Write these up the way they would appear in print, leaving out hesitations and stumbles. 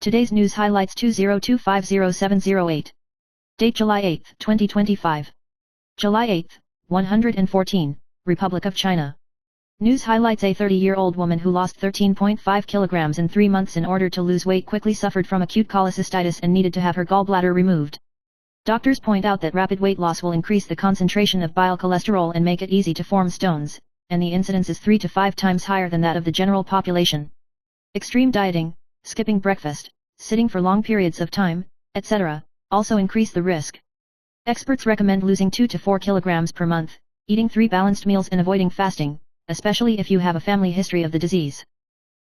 Today's news highlights 20250708. Date July 8, 2025. July 8, 114, Republic of China. News highlights: a 30-year-old woman who lost 13.5 kilograms in 3 months in order to lose weight quickly suffered from acute cholecystitis and needed to have her gallbladder removed. Doctors point out that rapid weight loss will increase the concentration of bile cholesterol and make it easy to form stones, and the incidence is 3 to 5 times higher than that of the general population. Extreme dieting, skipping breakfast, sitting for long periods of time, etc., also increase the risk. Experts recommend losing 2 to 4 kilograms per month, eating 3 balanced meals and avoiding fasting, especially if you have a family history of the disease.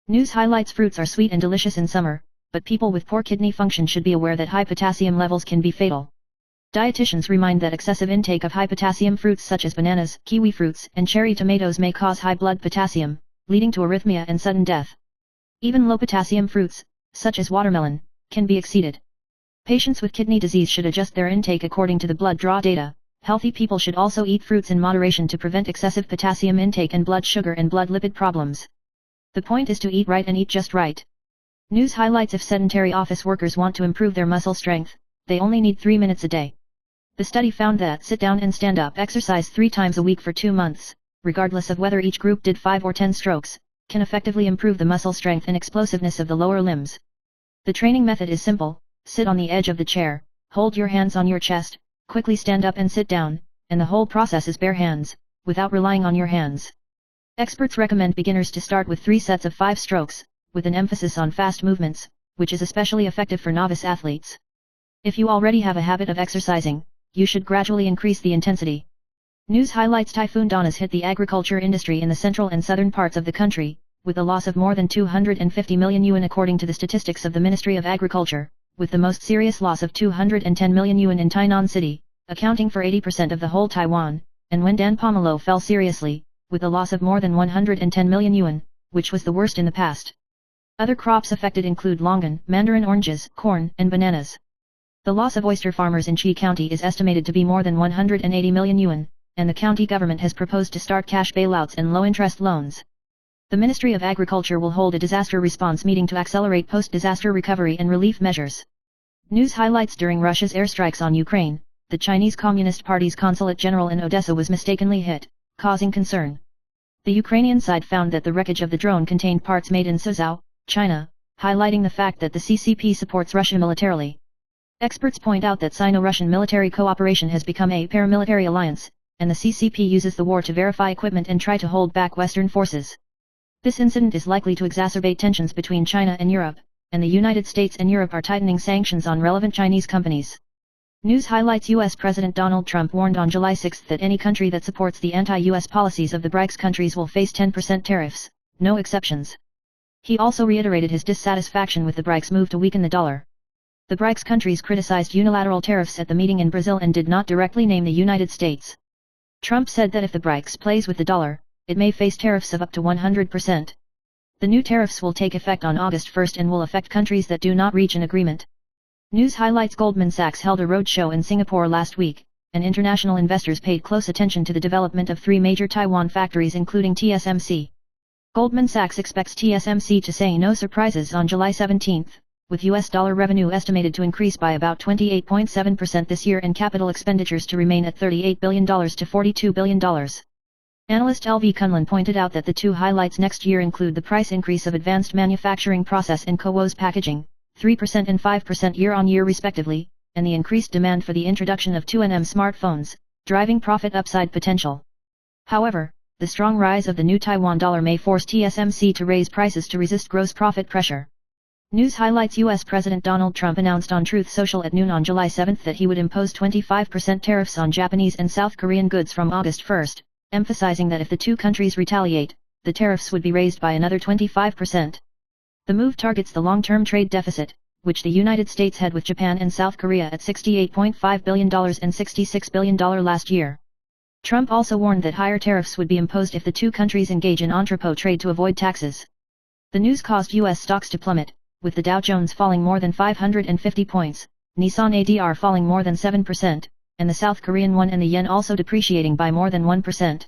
News highlights: fruits are sweet and delicious in summer, but people with poor kidney function should be aware that high potassium levels can be fatal. Dietitians remind that excessive intake of high potassium fruits such as bananas, kiwi fruits, and cherry tomatoes may cause high blood potassium, leading to arrhythmia and sudden death. Even low potassium fruits, such as watermelon, can be exceeded. Patients with kidney disease should adjust their intake according to the blood draw data. Healthy people should also eat fruits in moderation to prevent excessive potassium intake and blood sugar and blood lipid problems. The point is to eat right and eat just right. News highlights: if sedentary office workers want to improve their muscle strength, they only need 3 minutes a day. The study found that sit-down and stand-up exercise 3 times a week for 2 months, regardless of whether each group did 5 or 10 strokes, can effectively improve the muscle strength and explosiveness of the lower limbs. The training method is simple: sit on the edge of the chair, hold your hands on your chest, quickly stand up and sit down, and the whole process is bare hands, without relying on your hands. Experts recommend beginners to start with 3 sets of 5 strokes, with an emphasis on fast movements, which is especially effective for novice athletes. If you already have a habit of exercising, you should gradually increase the intensity. News highlights: Typhoon Danas hit the agriculture industry in the central and southern parts of the country, with a loss of more than 250 million yuan according to the statistics of the Ministry of Agriculture, with the most serious loss of 210 million yuan in Tainan City, accounting for 80% of the whole Taiwan, and Wendan Pomelo fell seriously, with a loss of more than 110 million yuan, which was the worst in the past. Other crops affected include longan, mandarin oranges, corn, and bananas. The loss of oyster farmers in Qi County is estimated to be more than 180 million yuan, and the county government has proposed to start cash bailouts and low-interest loans. The Ministry of Agriculture will hold a disaster response meeting to accelerate post-disaster recovery and relief measures. News highlights: during Russia's airstrikes on Ukraine, the Chinese Communist Party's consulate general in Odessa was mistakenly hit, causing concern. The Ukrainian side found that the wreckage of the drone contained parts made in Suzhou, China, highlighting the fact that the CCP supports Russia militarily. Experts point out that Sino-Russian military cooperation has become a paramilitary alliance, and the CCP uses the war to verify equipment and try to hold back Western forces. This incident is likely to exacerbate tensions between China and Europe, and the United States and Europe are tightening sanctions on relevant Chinese companies. News highlights: U.S. President Donald Trump warned on July 6 that any country that supports the anti-U.S. policies of the BRICS countries will face 10% tariffs, no exceptions. He also reiterated his dissatisfaction with the BRICS move to weaken the dollar. The BRICS countries criticized unilateral tariffs at the meeting in Brazil and did not directly name the United States. Trump said that if the BRICS plays with the dollar, it may face tariffs of up to 100%. The new tariffs will take effect on August 1 and will affect countries that do not reach an agreement. News highlights: Goldman Sachs held a roadshow in Singapore last week, and international investors paid close attention to the development of 3 major Taiwan factories including TSMC. Goldman Sachs expects TSMC to say no surprises on July 17, with US dollar revenue estimated to increase by about 28.7% this year and capital expenditures to remain at $38 billion to $42 billion. Analyst LV Kunlun pointed out that the 2 highlights next year include the price increase of advanced manufacturing process and CoWoS packaging, 3% and 5% year-on-year respectively, and the increased demand for the introduction of 2nm smartphones, driving profit upside potential. However, the strong rise of the new Taiwan dollar may force TSMC to raise prices to resist gross profit pressure. News highlights: U.S. President Donald Trump announced on Truth Social at noon on July 7 that he would impose 25% tariffs on Japanese and South Korean goods from August 1, emphasizing that if the 2 countries retaliate, the tariffs would be raised by another 25%. The move targets the long-term trade deficit, which the United States had with Japan and South Korea at $68.5 billion and $66 billion last year. Trump also warned that higher tariffs would be imposed if the 2 countries engage in entrepot trade to avoid taxes. The news caused U.S. stocks to plummet, with the Dow Jones falling more than 550 points, Nissan ADR falling more than 7%, and the South Korean won and the yen also depreciating by more than 1%.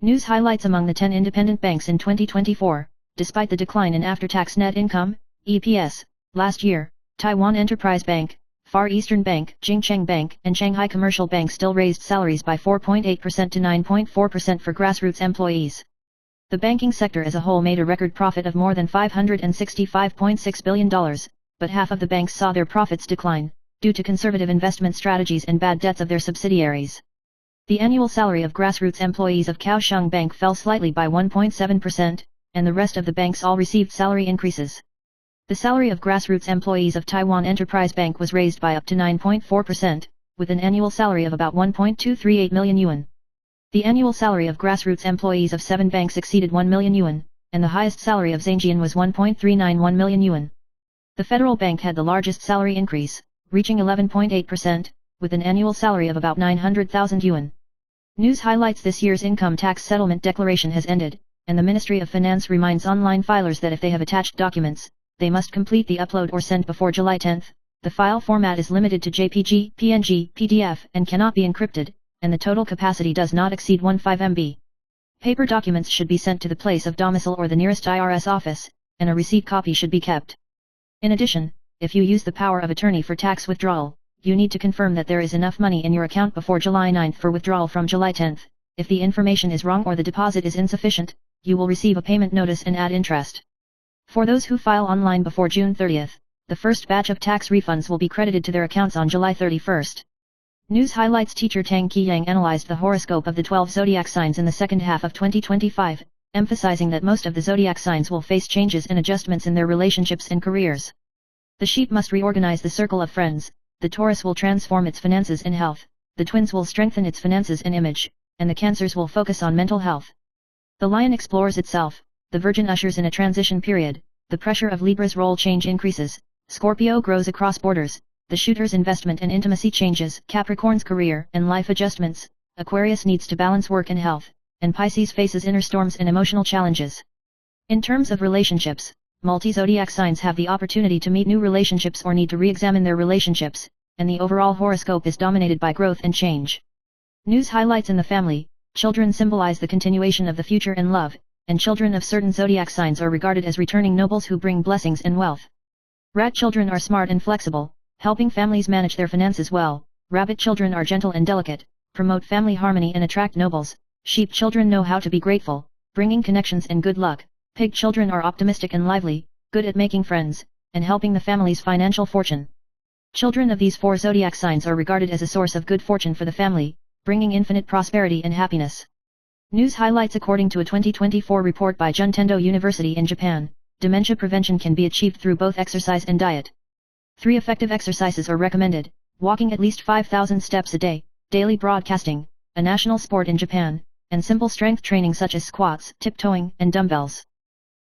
News highlights: among the 10 independent banks in 2024, despite the decline in after-tax net income, EPS, Last year, Taiwan Enterprise Bank, Far Eastern Bank, Jingcheng Bank, and Shanghai Commercial Bank still raised salaries by 4.8% to 9.4% for grassroots employees. The banking sector as a whole made a record profit of more than $565.6 billion, but half of the banks saw their profits decline, due to conservative investment strategies and bad debts of their subsidiaries. The annual salary of grassroots employees of Kaohsiung Bank fell slightly by 1.7%, and the rest of the banks all received salary increases. The salary of grassroots employees of Taiwan Enterprise Bank was raised by up to 9.4%, with an annual salary of about 1.238 million yuan. The annual salary of grassroots employees of 7 banks exceeded 1 million yuan, and the highest salary of Zhangjian was 1.391 million yuan. The Federal Bank had the largest salary increase, reaching 11.8%, with an annual salary of about 900,000 yuan. News highlights: this year's income tax settlement declaration has ended, and the Ministry of Finance reminds online filers that if they have attached documents, they must complete the upload or send before July 10. The file format is limited to JPG, PNG, PDF, and cannot be encrypted, and the total capacity does not exceed 15 MB. Paper documents should be sent to the place of domicile or the nearest IRS office, and a receipt copy should be kept. In addition, if you use the power of attorney for tax withdrawal, you need to confirm that there is enough money in your account before July 9 for withdrawal from July 10. If the information is wrong or the deposit is insufficient, you will receive a payment notice and add interest. For those who file online before June 30, the first batch of tax refunds will be credited to their accounts on July 31. News highlights: teacher Tang Qiyang analyzed the horoscope of the 12 zodiac signs in the second half of 2025, emphasizing that most of the zodiac signs will face changes and adjustments in their relationships and careers. The sheep must reorganize the circle of friends, the Taurus will transform its finances and health, the twins will strengthen its finances and image, and the Cancers will focus on mental health. The lion explores itself, the Virgin ushers in a transition period, the pressure of Libra's role change increases, Scorpio grows across borders, the shooter's investment and intimacy changes, Capricorn's career and life adjustments, Aquarius needs to balance work and health, and Pisces faces inner storms and emotional challenges. In terms of relationships, multi-zodiac signs have the opportunity to meet new relationships or need to re-examine their relationships, and the overall horoscope is dominated by growth and change. News highlights: in the family, children symbolize the continuation of the future and love, and children of certain zodiac signs are regarded as returning nobles who bring blessings and wealth. Rat children are smart and flexible, helping families manage their finances well. Rabbit children are gentle and delicate, promote family harmony and attract nobles. Sheep children know how to be grateful, bringing connections and good luck. Pig children are optimistic and lively, good at making friends, and helping the family's financial fortune. Children of these 4 zodiac signs are regarded as a source of good fortune for the family, bringing infinite prosperity and happiness. News highlights: according to a 2024 report by Juntendo University in Japan, dementia prevention can be achieved through both exercise and diet. 3 effective exercises are recommended: walking at least 5,000 steps a day, daily broadcasting, a national sport in Japan, and simple strength training such as squats, tiptoeing, and dumbbells.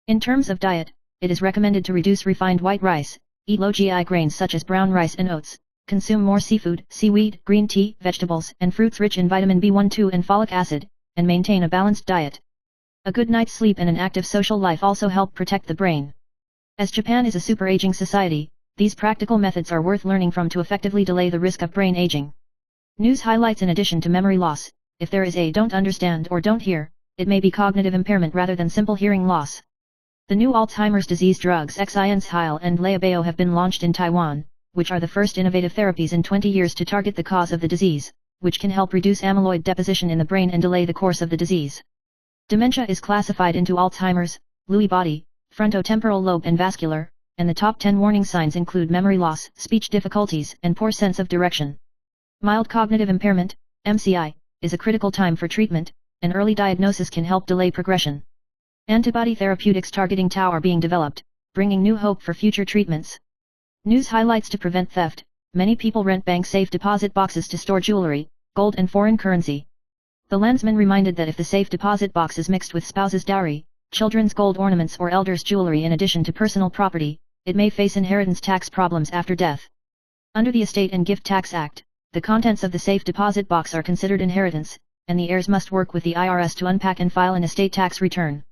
In terms of diet, it is recommended to reduce refined white rice, eat low GI grains such as brown rice and oats, consume more seafood, seaweed, green tea, vegetables, and fruits rich in vitamin B1, 2, and folic acid, and maintain a balanced diet. A good night's sleep and an active social life also help protect the brain. As Japan is a super-aging society, these practical methods are worth learning from to effectively delay the risk of brain aging. News highlights: in addition to memory loss, if there is a don't understand or don't hear, it may be cognitive impairment rather than simple hearing loss. The new Alzheimer's disease drugs Xianxile and Leabeo have been launched in Taiwan, which are the first innovative therapies in 20 years to target the cause of the disease, which can help reduce amyloid deposition in the brain and delay the course of the disease. Dementia is classified into Alzheimer's, Lewy body, frontotemporal lobe and vascular, and the top 10 warning signs include memory loss, speech difficulties, and poor sense of direction. Mild cognitive impairment, MCI, is a critical time for treatment, and early diagnosis can help delay progression. Antibody therapeutics targeting tau are being developed, bringing new hope for future treatments. News highlights: to prevent theft, many people rent bank safe deposit boxes to store jewelry, gold and foreign currency. The landsman reminded that if the safe deposit box is mixed with spouse's dowry, children's gold ornaments or elders' jewelry in addition to personal property, it may face inheritance tax problems after death. Under the Estate and Gift Tax Act, the contents of the safe deposit box are considered inheritance, and the heirs must work with the IRS to unpack and file an estate tax return.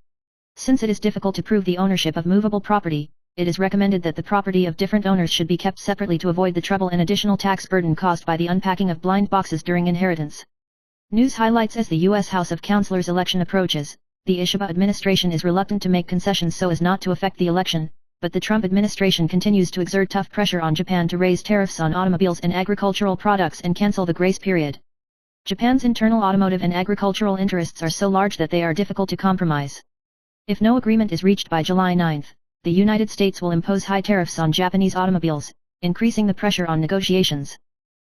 Since it is difficult to prove the ownership of movable property, it is recommended that the property of different owners should be kept separately to avoid the trouble and additional tax burden caused by the unpacking of blind boxes during inheritance. News highlights: as the U.S. House of Councilors election approaches, the Ishiba administration is reluctant to make concessions so as not to affect the election, but the Trump administration continues to exert tough pressure on Japan to raise tariffs on automobiles and agricultural products and cancel the grace period. Japan's internal automotive and agricultural interests are so large that they are difficult to compromise. If no agreement is reached by July 9, the United States will impose high tariffs on Japanese automobiles, increasing the pressure on negotiations.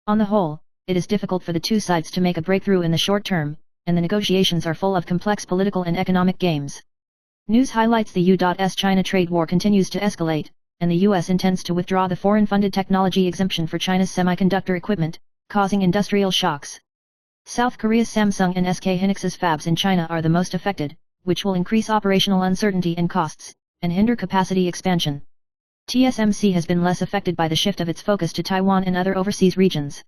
On the whole, it is difficult for the two sides to make a breakthrough in the short term, and the negotiations are full of complex political and economic games. News highlights the U.S.-China trade war continues to escalate, and the U.S. intends to withdraw the foreign-funded technology exemption for China's semiconductor equipment, causing industrial shocks. South Korea's Samsung and SK Hynix's fabs in China are the most affected, which will increase operational uncertainty and costs, and hinder capacity expansion. TSMC has been less affected by the shift of its focus to Taiwan and other overseas regions.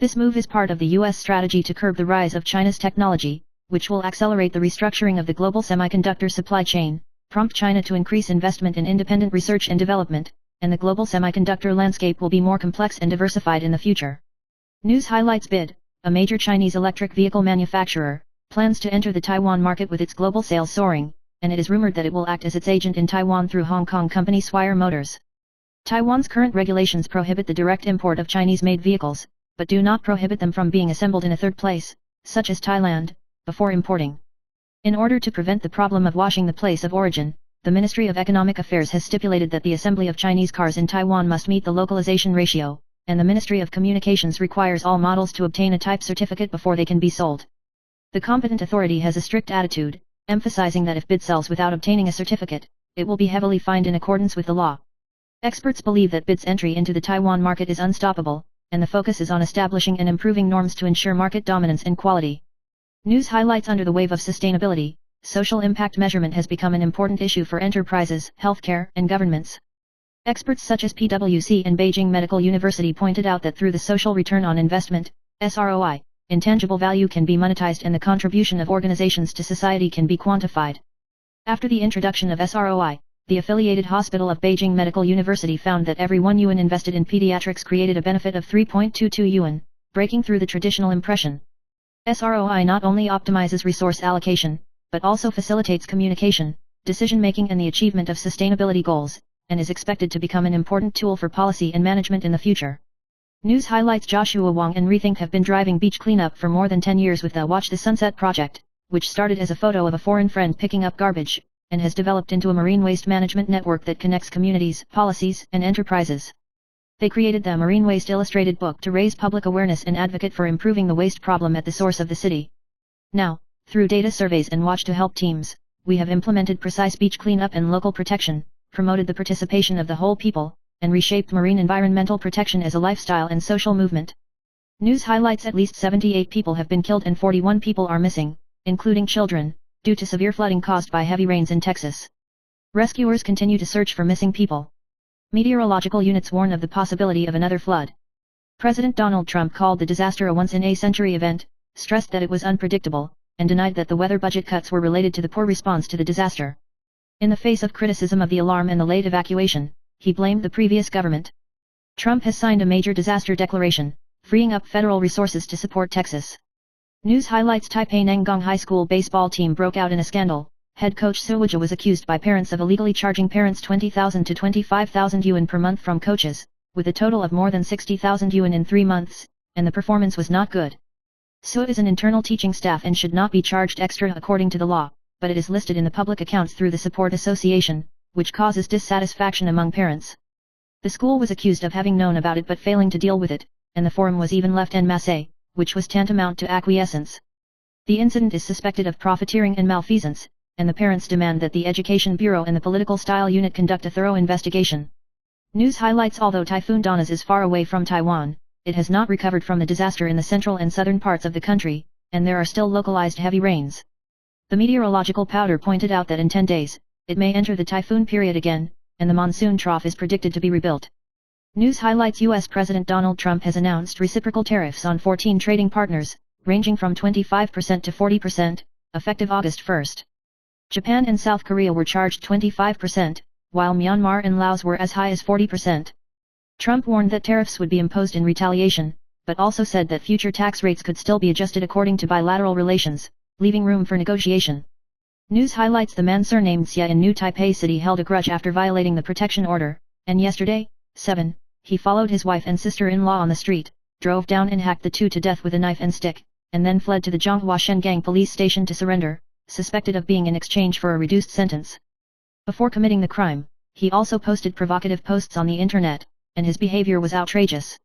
This move is part of the U.S. strategy to curb the rise of China's technology, which will accelerate the restructuring of the global semiconductor supply chain, prompt China to increase investment in independent research and development, and the global semiconductor landscape will be more complex and diversified in the future. News highlights BID, a major Chinese electric vehicle manufacturer, plans to enter the Taiwan market with its global sales soaring, and it is rumored that it will act as its agent in Taiwan through Hong Kong company Swire Motors. Taiwan's current regulations prohibit the direct import of Chinese-made vehicles, but do not prohibit them from being assembled in a third place, such as Thailand, before importing. In order to prevent the problem of washing the place of origin, the Ministry of Economic Affairs has stipulated that the assembly of Chinese cars in Taiwan must meet the localization ratio, and the Ministry of Communications requires all models to obtain a type certificate before they can be sold. The competent authority has a strict attitude, emphasizing that if BID sells without obtaining a certificate, it will be heavily fined in accordance with the law. Experts believe that BID's entry into the Taiwan market is unstoppable, and the focus is on establishing and improving norms to ensure market dominance and quality. News highlights under the wave of sustainability, social impact measurement has become an important issue for enterprises, healthcare, and governments. Experts such as PwC and Beijing Medical University pointed out that through the social return on investment, SROI, intangible value can be monetized and the contribution of organizations to society can be quantified. After the introduction of SROI, the affiliated hospital of Beijing Medical University found that every 1 yuan invested in pediatrics created a benefit of 3.22 yuan, breaking through the traditional impression. SROI not only optimizes resource allocation, but also facilitates communication, decision-making and the achievement of sustainability goals, and is expected to become an important tool for policy and management in the future. News highlights Joshua Wong and Rethink have been driving beach cleanup for more than 10 years with the Watch the Sunset project, which started as a photo of a foreign friend picking up garbage, and has developed into a marine waste management network that connects communities, policies, and enterprises. They created the Marine Waste Illustrated book to raise public awareness and advocate for improving the waste problem at the source of the city. Now, through data surveys and Watch to Help teams, we have implemented precise beach cleanup and local protection, promoted the participation of the whole people, and reshaped marine environmental protection as a lifestyle and social movement. News highlights at least 78 people have been killed and 41 people are missing, including children, due to severe flooding caused by heavy rains in Texas. Rescuers continue to search for missing people. Meteorological units warn of the possibility of another flood. President Donald Trump called the disaster a once-in-a-century event, stressed that it was unpredictable, and denied that the weather budget cuts were related to the poor response to the disaster. In the face of criticism of the alarm and the late evacuation, he blamed the previous government. Trump has signed a major disaster declaration, freeing up federal resources to support Texas. News highlights Taipei Nangang High School baseball team broke out in a scandal. Head coach Su Wujia was accused by parents of illegally charging parents 20,000 to 25,000 yuan per month from coaches, with a total of more than 60,000 yuan in 3 months, and the performance was not good. Su is an internal teaching staff and should not be charged extra according to the law, but it is listed in the public accounts through the support association, which causes dissatisfaction among parents. The school was accused of having known about it but failing to deal with it, and the forum was even left en masse, which was tantamount to acquiescence. The incident is suspected of profiteering and malfeasance, and the parents demand that the Education Bureau and the Political Style Unit conduct a thorough investigation. News highlights Although Typhoon Danas is far away from Taiwan, it has not recovered from the disaster in the central and southern parts of the country, and there are still localized heavy rains. The meteorological powder pointed out that in 10 days, it may enter the typhoon period again, and the monsoon trough is predicted to be rebuilt. News highlights U.S. President Donald Trump has announced reciprocal tariffs on 14 trading partners, ranging from 25% to 40%, effective August 1. Japan and South Korea were charged 25%, while Myanmar and Laos were as high as 40%. Trump warned that tariffs would be imposed in retaliation, but also said that future tax rates could still be adjusted according to bilateral relations, leaving room for negotiation. News highlights: the man surnamed Xia in New Taipei City held a grudge after violating the protection order, and yesterday, 7, he followed his wife and sister-in-law on the street, drove down and hacked the two to death with a knife and stick, and then fled to the Zhonghua Shengang police station to surrender, suspected of being in exchange for a reduced sentence. Before committing the crime, he also posted provocative posts on the internet, and his behavior was outrageous.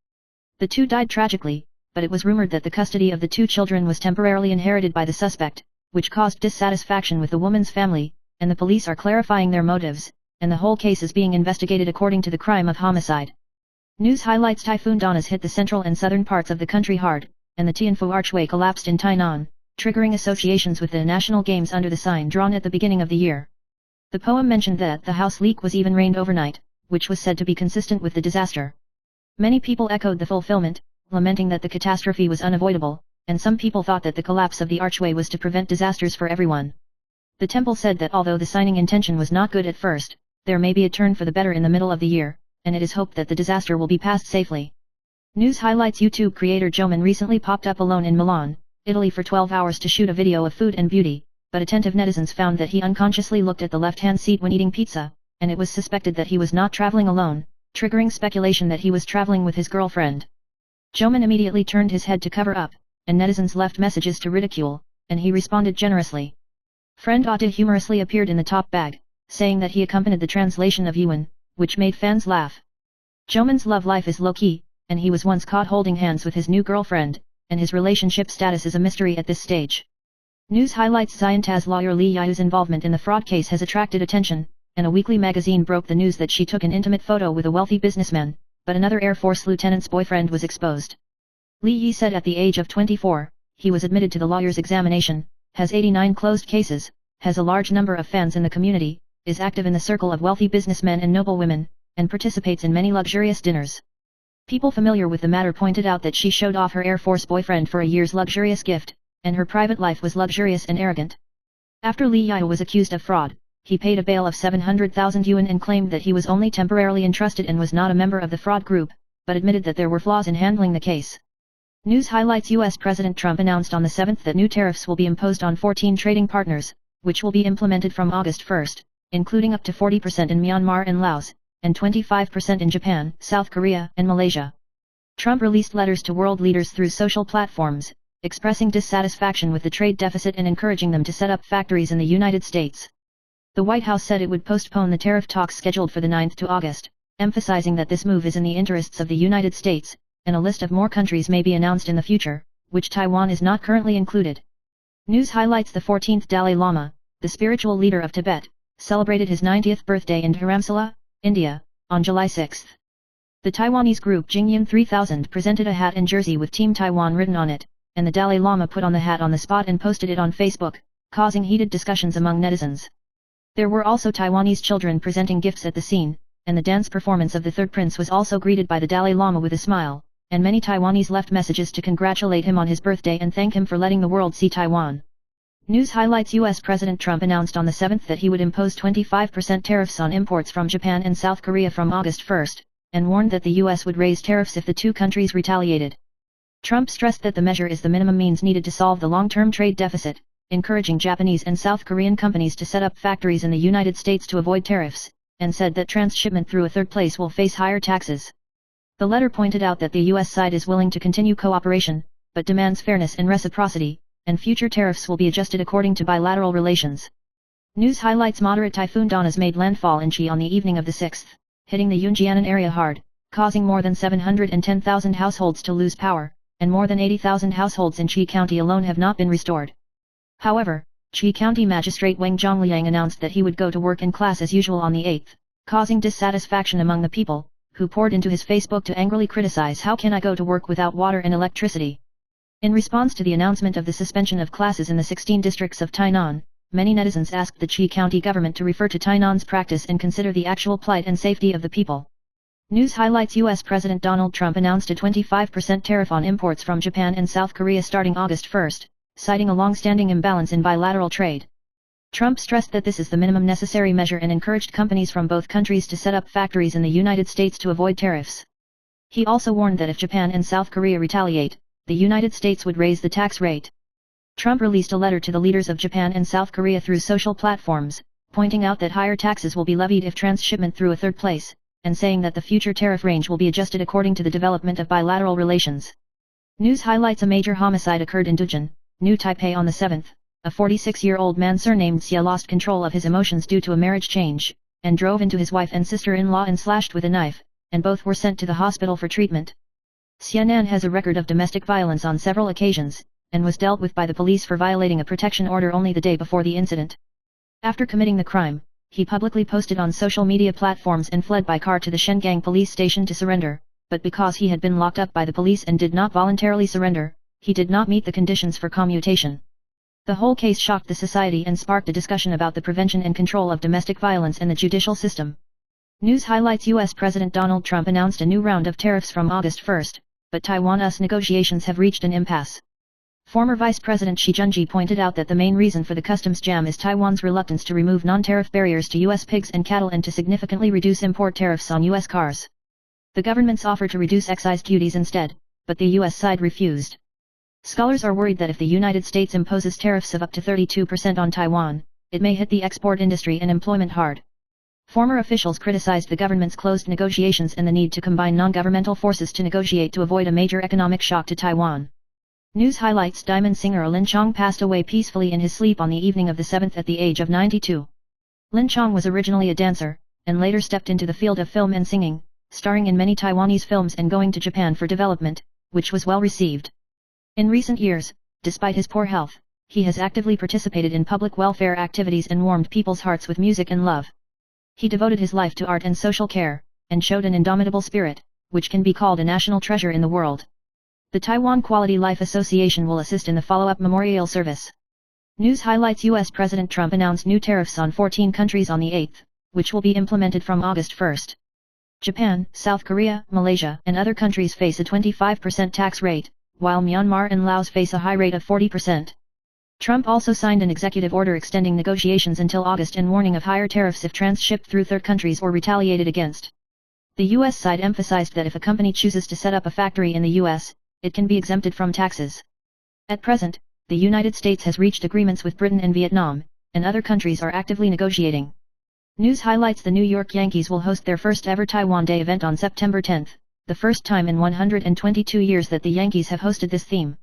The two died tragically, but it was rumored that the custody of the two children was temporarily inherited by the suspect, which caused dissatisfaction with the woman's family, and the police are clarifying their motives, and the whole case is being investigated according to the crime of homicide. News highlights: Typhoon Danas hit the central and southern parts of the country hard, and the Tianfu Archway collapsed in Tainan, triggering associations with the national games under the sign drawn at the beginning of the year. The poem mentioned that the house leak was even rained overnight, which was said to be consistent with the disaster. Many people echoed the fulfillment, lamenting that the catastrophe was unavoidable, and some people thought that the collapse of the archway was to prevent disasters for everyone. The temple said that although the signing intention was not good at first, there may be a turn for the better in the middle of the year, and it is hoped that the disaster will be passed safely. News highlights: YouTube creator Joman recently popped up alone in Milan, Italy for 12 hours to shoot a video of food and beauty, but attentive netizens found that he unconsciously looked at the left-hand seat when eating pizza, and it was suspected that he was not traveling alone, triggering speculation that he was traveling with his girlfriend. Joman immediately turned his head to cover up, and netizens left messages to ridicule, and he responded generously. Friend Atta humorously appeared in the top bag, saying that he accompanied the translation of Yuan, which made fans laugh. Joman's love life is low-key, and he was once caught holding hands with his new girlfriend, and his relationship status is a mystery at this stage. News highlights: Xianta's lawyer Li Yayu's involvement in the fraud case has attracted attention, and a weekly magazine broke the news that she took an intimate photo with a wealthy businessman, but another Air Force lieutenant's boyfriend was exposed. Li Yi said at the age of 24, he was admitted to the lawyer's examination, has 89 closed cases, has a large number of fans in the community, is active in the circle of wealthy businessmen and noble women, and participates in many luxurious dinners. People familiar with the matter pointed out that she showed off her Air Force boyfriend for a year's luxurious gift, and her private life was luxurious and arrogant. After Li Yayu was accused of fraud, he paid a bail of 700,000 yuan and claimed that he was only temporarily entrusted and was not a member of the fraud group, but admitted that there were flaws in handling the case. News highlights: US President Trump announced on the 7th that new tariffs will be imposed on 14 trading partners, which will be implemented from August 1, including up to 40% in Myanmar and Laos, and 25% in Japan, South Korea, and Malaysia. Trump released letters to world leaders through social platforms, expressing dissatisfaction with the trade deficit and encouraging them to set up factories in the United States. The White House said it would postpone the tariff talks scheduled for the 9th to August, emphasizing that this move is in the interests of the United States, and a list of more countries may be announced in the future, which Taiwan is not currently included. News highlights: the 14th Dalai Lama, the spiritual leader of Tibet, celebrated his 90th birthday in Dharamsala, India, on July 6. The Taiwanese group Jingyan 3000 presented a hat and jersey with Team Taiwan written on it, and the Dalai Lama put on the hat on the spot and posted it on Facebook, causing heated discussions among netizens. There were also Taiwanese children presenting gifts at the scene, and the dance performance of the third prince was also greeted by the Dalai Lama with a smile, and many Taiwanese left messages to congratulate him on his birthday and thank him for letting the world see Taiwan. News highlights: US President Trump announced on the 7th that he would impose 25% tariffs on imports from Japan and South Korea from August 1, and warned that the US would raise tariffs if the two countries retaliated. Trump stressed that the measure is the minimum means needed to solve the long-term trade deficit, encouraging Japanese and South Korean companies to set up factories in the United States to avoid tariffs, and said that transshipment through a third place will face higher taxes. The letter pointed out that the US side is willing to continue cooperation, but demands fairness and reciprocity, and future tariffs will be adjusted according to bilateral relations. News highlights: moderate Typhoon Danas made landfall in Chi on the evening of the 6th, hitting the Yunjianan area hard, causing more than 710,000 households to lose power, and more than 80,000 households in Chi County alone have not been restored. However, Chi County Magistrate Wang Zhongliang announced that he would go to work and class as usual on the 8th, causing dissatisfaction among the people, who poured into his Facebook to angrily criticize how can I go to work without water and electricity. In response to the announcement of the suspension of classes in the 16 districts of Tainan, many netizens asked the Chi County government to refer to Tainan's practice and consider the actual plight and safety of the people. News highlights: US President Donald Trump announced a 25% tariff on imports from Japan and South Korea starting August 1, citing a long-standing imbalance in bilateral trade. Trump stressed that this is the minimum necessary measure and encouraged companies from both countries to set up factories in the United States to avoid tariffs. He also warned that if Japan and South Korea retaliate, the United States would raise the tax rate. Trump released a letter to the leaders of Japan and South Korea through social platforms, pointing out that higher taxes will be levied if transshipment through a third place, and saying that the future tariff range will be adjusted according to the development of bilateral relations. News highlights: a major homicide occurred in Dujin, New Taipei on the 7th. A 46-year-old man surnamed Xia lost control of his emotions due to a marriage change, and drove into his wife and sister-in-law and slashed with a knife, and both were sent to the hospital for treatment. Xia Nan has a record of domestic violence on several occasions, and was dealt with by the police for violating a protection order only the day before the incident. After committing the crime, he publicly posted on social media platforms and fled by car to the Shengang police station to surrender, but because he had been locked up by the police and did not voluntarily surrender, he did not meet the conditions for commutation. The whole case shocked the society and sparked a discussion about the prevention and control of domestic violence in the judicial system. News highlights: U.S. President Donald Trump announced a new round of tariffs from August 1, but Taiwan-US negotiations have reached an impasse. Former Vice President Xi Jinping pointed out that the main reason for the customs jam is Taiwan's reluctance to remove non-tariff barriers to U.S. pigs and cattle and to significantly reduce import tariffs on U.S. cars. The government's offer to reduce excise duties instead, but the U.S. side refused. Scholars are worried that if the United States imposes tariffs of up to 32% on Taiwan, it may hit the export industry and employment hard. Former officials criticized the government's closed negotiations and the need to combine non-governmental forces to negotiate to avoid a major economic shock to Taiwan. News highlights: diamond singer Lin Chong passed away peacefully in his sleep on the evening of the 7th at the age of 92. Lin Chong was originally a dancer, and later stepped into the field of film and singing, starring in many Taiwanese films and going to Japan for development, which was well received. In recent years, despite his poor health, he has actively participated in public welfare activities and warmed people's hearts with music and love. He devoted his life to art and social care, and showed an indomitable spirit, which can be called a national treasure in the world. The Taiwan Quality Life Association will assist in the follow-up memorial service. News highlights: U.S. President Trump announced new tariffs on 14 countries on the 8th, which will be implemented from August 1. Japan, South Korea, Malaysia, and other countries face a 25% tax rate, while Myanmar and Laos face a high rate of 40%. Trump also signed an executive order extending negotiations until August and warning of higher tariffs if transshipped through third countries or retaliated against. The U.S. side emphasized that if a company chooses to set up a factory in the U.S., it can be exempted from taxes. At present, the United States has reached agreements with Britain and Vietnam, and other countries are actively negotiating. News highlights: the New York Yankees will host their first ever Taiwan Day event on September 10, the first time in 122 years that the Yankees have hosted this theme.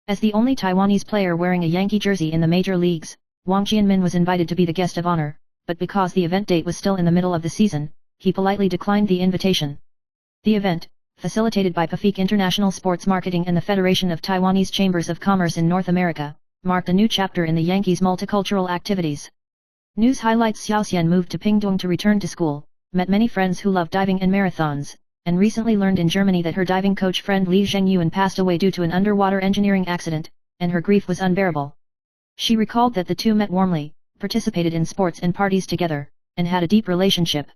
As the only Taiwanese player wearing a Yankee jersey in the major leagues, Wang Jianmin was invited to be the guest of honor, but because the event date was still in the middle of the season, he politely declined the invitation. The event, facilitated by PAFIC International Sports Marketing and the Federation of Taiwanese Chambers of Commerce in North America, marked a new chapter in the Yankees' multicultural activities. News highlights: Xiaoxian moved to Pingtung to return to school, met many friends who love diving and marathons, and recently learned in Germany that her diving coach friend Li Zhengyuan passed away due to an underwater engineering accident, and her grief was unbearable. She recalled that the two met warmly, participated in sports and parties together, and had a deep relationship.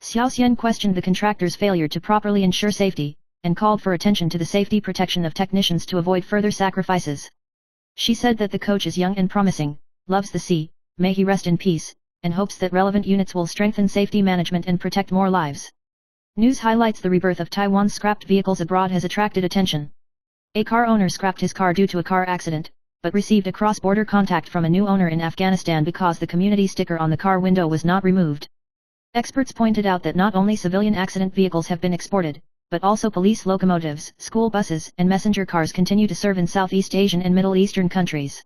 Xiaoxian questioned the contractor's failure to properly ensure safety, and called for attention to the safety protection of technicians to avoid further sacrifices. She said that the coach is young and promising, loves the sea, may he rest in peace, and hopes that relevant units will strengthen safety management and protect more lives. News highlights: the rebirth of Taiwan's scrapped vehicles abroad has attracted attention. A car owner scrapped his car due to a car accident, but received a cross-border contact from a new owner in Afghanistan because the community sticker on the car window was not removed. Experts pointed out that not only civilian accident vehicles have been exported, but also police locomotives, school buses, and messenger cars continue to serve in Southeast Asian and Middle Eastern countries.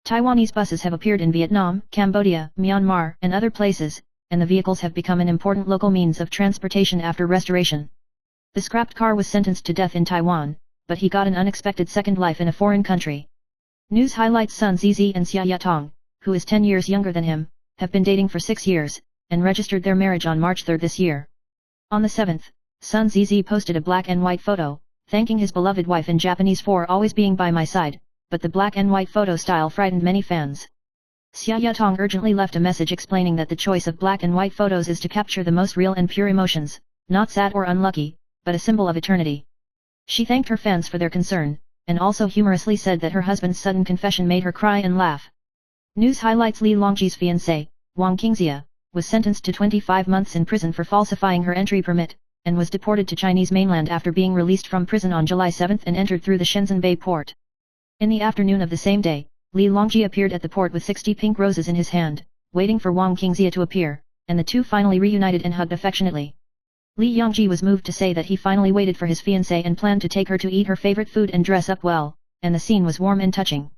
Taiwanese buses have appeared in Vietnam, Cambodia, Myanmar, and other places, and the vehicles have become an important local means of transportation after restoration. The scrapped car was sentenced to death in Taiwan, but he got an unexpected second life in a foreign country. News highlights: Sun Zizi and Xia Yatong, who is 10 years younger than him, have been dating for 6 years, and registered their marriage on March 3 this year. On the 7th, Sun Zizi posted a black and white photo, thanking his beloved wife in Japanese for always being by my side, but the black and white photo style frightened many fans. Xia Yatong urgently left a message explaining that the choice of black and white photos is to capture the most real and pure emotions, not sad or unlucky, but a symbol of eternity. She thanked her fans for their concern, and also humorously said that her husband's sudden confession made her cry and laugh. News highlights: Li Longji's fiancé, Wang Qingxia, was sentenced to 25 months in prison for falsifying her entry permit, and was deported to Chinese mainland after being released from prison on July 7 and entered through the Shenzhen Bay port. In the afternoon of the same day, Li Longji appeared at the port with 60 pink roses in his hand, waiting for Wang Qingxia to appear, and the two finally reunited and hugged affectionately. Li Yongji was moved to say that he finally waited for his fiancée and planned to take her to eat her favorite food and dress up well, and the scene was warm and touching.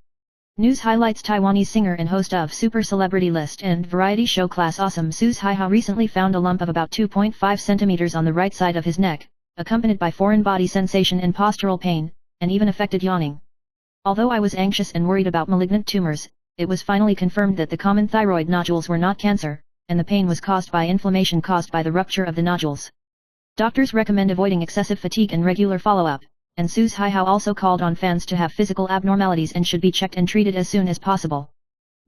News highlights: Taiwanese singer and host of Super Celebrity List and variety show Class Awesome Suze Haihao recently found a lump of about 2.5 centimeters on the right side of his neck, accompanied by foreign body sensation and postural pain, and even affected yawning. Although I was anxious and worried about malignant tumors, it was finally confirmed that the common thyroid nodules were not cancer, and the pain was caused by inflammation caused by the rupture of the nodules. Doctors recommend avoiding excessive fatigue and regular follow-up, and Suze Haihao also called on fans to have physical abnormalities and should be checked and treated as soon as possible.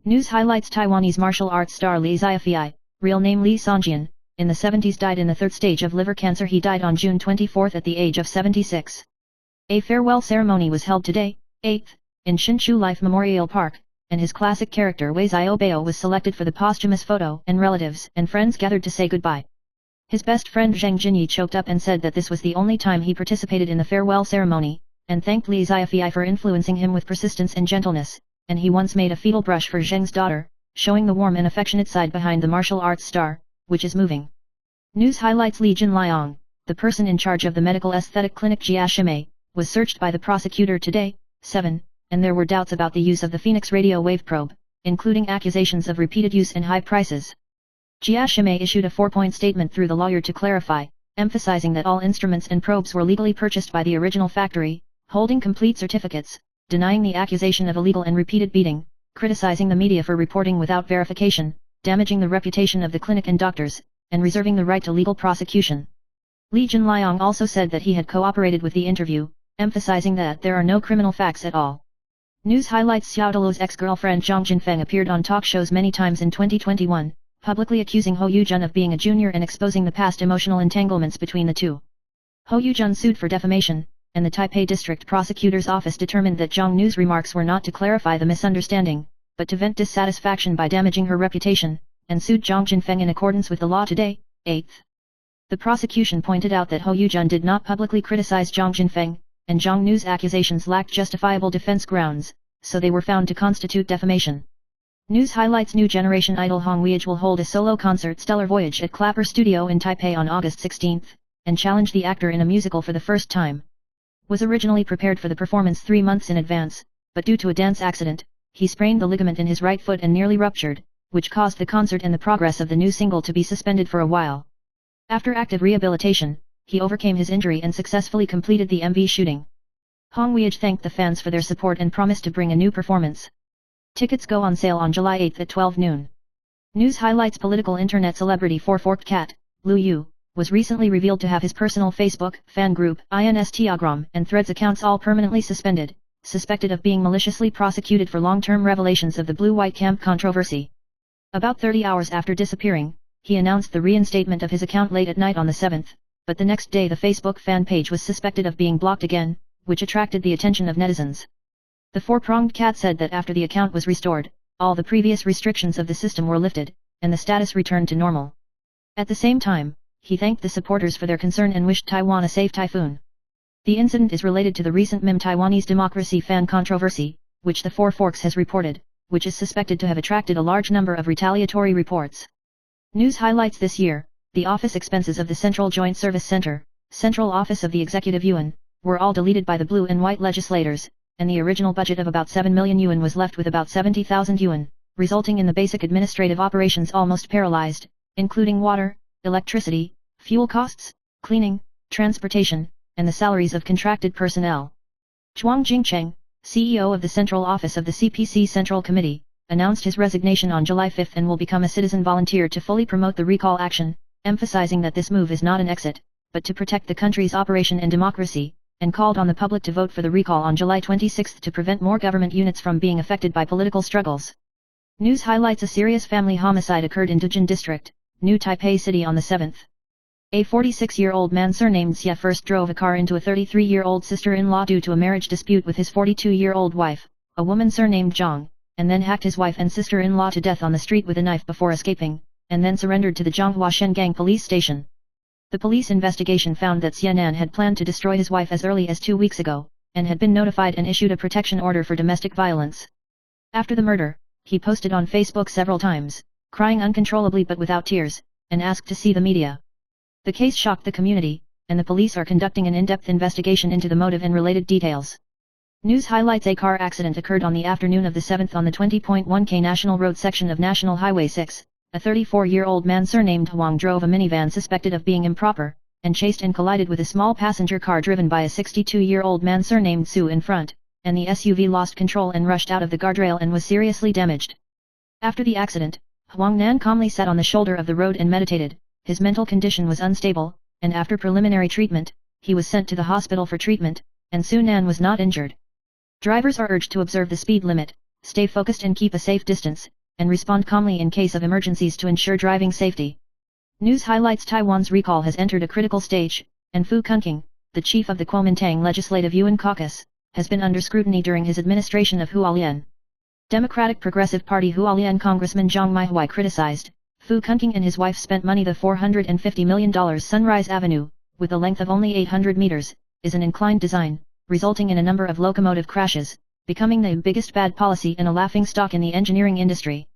News highlights: Taiwanese martial arts star Li Xiaofei, real name Li Songjian, in the 70s died in the third stage of liver cancer. He died on June 24 at the age of 76. A farewell ceremony was held today, 8th, in Hsinchu Life Memorial Park, and his classic character Wei Xiaobao was selected for the posthumous photo, and relatives and friends gathered to say goodbye. His best friend Zheng Jinyi choked up and said that this was the only time he participated in the farewell ceremony, and thanked Li Xiaofei for influencing him with persistence and gentleness, and he once made a fetal brush for Zheng's daughter, showing the warm and affectionate side behind the martial arts star, which is moving. News highlights: Li Junliang, the person in charge of the medical aesthetic clinic Jia Shimei, was searched by the prosecutor today, 7, and there were doubts about the use of the Phoenix radio wave probe, including accusations of repeated use and high prices. Jia Shimei issued a 4-point statement through the lawyer to clarify, emphasizing that all instruments and probes were legally purchased by the original factory, holding complete certificates, denying the accusation of illegal and repeated beating, criticizing the media for reporting without verification, damaging the reputation of the clinic and doctors, and reserving the right to legal prosecution. Li Junliang also said that he had cooperated with the interview, emphasizing that there are no criminal facts at all. News highlights: Xiao Deluo's ex-girlfriend Zhang Jinfeng appeared on talk shows many times in 2021, publicly accusing Hou Yujun of being a junior and exposing the past emotional entanglements between the two. Hou Yujun sued for defamation, and the Taipei District Prosecutor's Office determined that Zhang Nu's remarks were not to clarify the misunderstanding, but to vent dissatisfaction by damaging her reputation, and sued Zhang Jinfeng in accordance with the law today, 8th. The prosecution pointed out that Hou Yujun did not publicly criticize Zhang Jinfeng, and Zhang Nu's accusations lacked justifiable defense grounds, so they were found to constitute defamation. News highlights: New generation idol Hong Weige will hold a solo concert Stellar Voyage at Clapper Studio in Taipei on August 16, and challenge the actor in a musical for the first time. Was originally prepared for the performance 3 months in advance, but due to a dance accident, he sprained the ligament in his right foot and nearly ruptured, which caused the concert and the progress of the new single to be suspended for a while. After active rehabilitation, he overcame his injury and successfully completed the MV shooting. Hong Weige thanked the fans for their support and promised to bring a new performance. Tickets go on sale on July 8 at 12 noon. News highlights: Political internet celebrity Four-Forked Cat, Lu Yu, was recently revealed to have his personal Facebook, fan group, Instagram, and Threads accounts all permanently suspended, suspected of being maliciously prosecuted for long-term revelations of the blue-white camp controversy. About 30 hours after disappearing, he announced the reinstatement of his account late at night on the 7th, but the next day the Facebook fan page was suspected of being blocked again, which attracted the attention of netizens. The four-pronged cat said that after the account was restored, all the previous restrictions of the system were lifted, and the status returned to normal. At the same time, he thanked the supporters for their concern and wished Taiwan a safe typhoon. The incident is related to the recent meme Taiwanese democracy fan controversy, which the Four Forks has reported, which is suspected to have attracted a large number of retaliatory reports. News highlights: this year, the office expenses of the Central Joint Service Center, Central Office of the Executive Yuan, were all deleted by the blue and white legislators, and the original budget of about 7 million yuan was left with about 70,000 yuan, resulting in the basic administrative operations almost paralyzed, including water, electricity, fuel costs, cleaning, transportation, and the salaries of contracted personnel. Zhuang Jingcheng, CEO of the Central Office of the CPC Central Committee, announced his resignation on July 5 and will become a citizen volunteer to fully promote the recall action, emphasizing that this move is not an exit, but to protect the country's operation and democracy, and called on the public to vote for the recall on July 26 to prevent more government units from being affected by political struggles. News highlights: a serious family homicide occurred in Dujin District, New Taipei City on the 7th. A 46-year-old man surnamed Xie first drove a car into a 33-year-old sister-in-law due to a marriage dispute with his 42-year-old wife, a woman surnamed Zhang, and then hacked his wife and sister-in-law to death on the street with a knife before escaping, and then surrendered to the Zhonghua Shengang police station. The police investigation found that Xie Nan had planned to destroy his wife as early as 2 weeks ago, and had been notified and issued a protection order for domestic violence. After the murder, he posted on Facebook several times, crying uncontrollably but without tears, and asked to see the media. The case shocked the community, and the police are conducting an in-depth investigation into the motive and related details. News highlights: a car accident occurred on the afternoon of the 7th on the 20.1 National Road section of National Highway 6. A 34-year-old man surnamed Huang drove a minivan suspected of being improper, and chased and collided with a small passenger car driven by a 62-year-old man surnamed Su in front, and the SUV lost control and rushed out of the guardrail and was seriously damaged. After the accident, Huang Nan calmly sat on the shoulder of the road and meditated. His mental condition was unstable, and after preliminary treatment, he was sent to the hospital for treatment, and Su Nan was not injured. Drivers are urged to observe the speed limit, stay focused and keep a safe distance, and respond calmly in case of emergencies to ensure driving safety. News highlights: Taiwan's recall has entered a critical stage, and Fu Kunking, the chief of the Kuomintang Legislative Yuan Caucus, has been under scrutiny during his administration of Hualien. Democratic Progressive Party Hualien Congressman Zhang Maihui criticized, Fu Kunking and his wife spent money. The $450 million Sunrise Avenue, with a length of only 800 meters, is an inclined design, resulting in a number of locomotive crashes, becoming the biggest bad policy and a laughingstock in the engineering industry.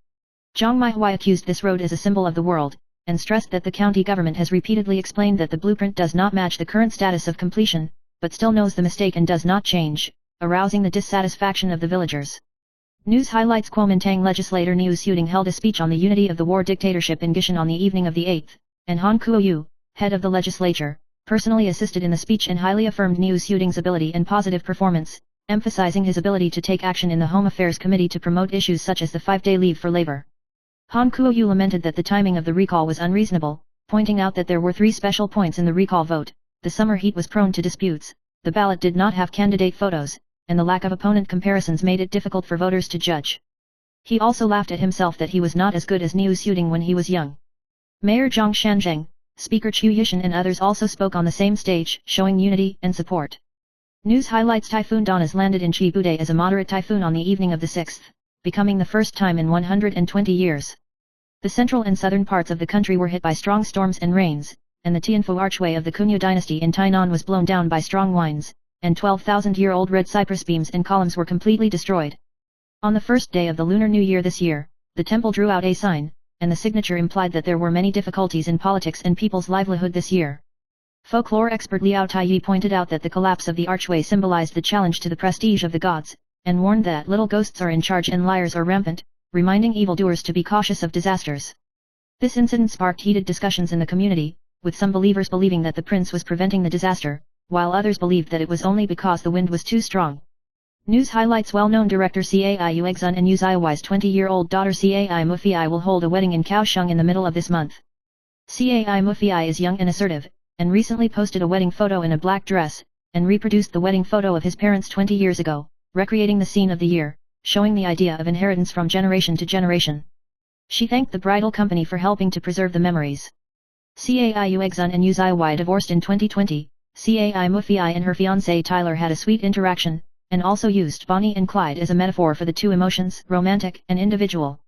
Zhang Maihui accused this road as a symbol of the world, and stressed that the county government has repeatedly explained that the blueprint does not match the current status of completion, but still knows the mistake and does not change, arousing the dissatisfaction of the villagers. News highlights: Kuomintang legislator Niu Suting held a speech on the unity of the war dictatorship in Gishan on the evening of the 8th, and Han Kuo-yu, head of the legislature, personally assisted in the speech and highly affirmed Niu Suting's ability and positive performance, emphasizing his ability to take action in the Home Affairs Committee to promote issues such as the 5-day leave for labor. Han Kuo-yu lamented that the timing of the recall was unreasonable, pointing out that there were 3 special points in the recall vote: the summer heat was prone to disputes, the ballot did not have candidate photos, and the lack of opponent comparisons made it difficult for voters to judge. He also laughed at himself that he was not as good as Niu Suting when he was young. Mayor Zhang Shanzheng, Speaker Chu Yishan and others also spoke on the same stage, showing unity and support. News highlights: Typhoon Danas landed in Chibude as a moderate typhoon on the evening of the 6th, becoming the first time in 120 years. The central and southern parts of the country were hit by strong storms and rains, and the Tianfu archway of the Kunyu dynasty in Tainan was blown down by strong winds, and 12,000-year-old red cypress beams and columns were completely destroyed. On the first day of the Lunar New Year this year, the temple drew out a sign, and the signature implied that there were many difficulties in politics and people's livelihood this year. Folklore expert Liao Taiyi pointed out that the collapse of the archway symbolized the challenge to the prestige of the gods, and warned that little ghosts are in charge and liars are rampant, reminding evildoers to be cautious of disasters. This incident sparked heated discussions in the community, with some believers believing that the prince was preventing the disaster, while others believed that it was only because the wind was too strong. News highlights: well-known director Cai Yuexun and Yu Zaiwai's 20-year-old daughter Cai Mufei will hold a wedding in Kaohsiung in the middle of this month. Cai Mufei is young and assertive, and recently posted a wedding photo in a black dress, and reproduced the wedding photo of his parents 20 years ago, recreating the scene of the year, showing the idea of inheritance from generation to generation. She thanked the bridal company for helping to preserve the memories. Cai Yuexun and Yu Zaiwai divorced in 2020. Cai Mufei and her fiancé Tyler had a sweet interaction, and also used Bonnie and Clyde as a metaphor for the two emotions, romantic and individual.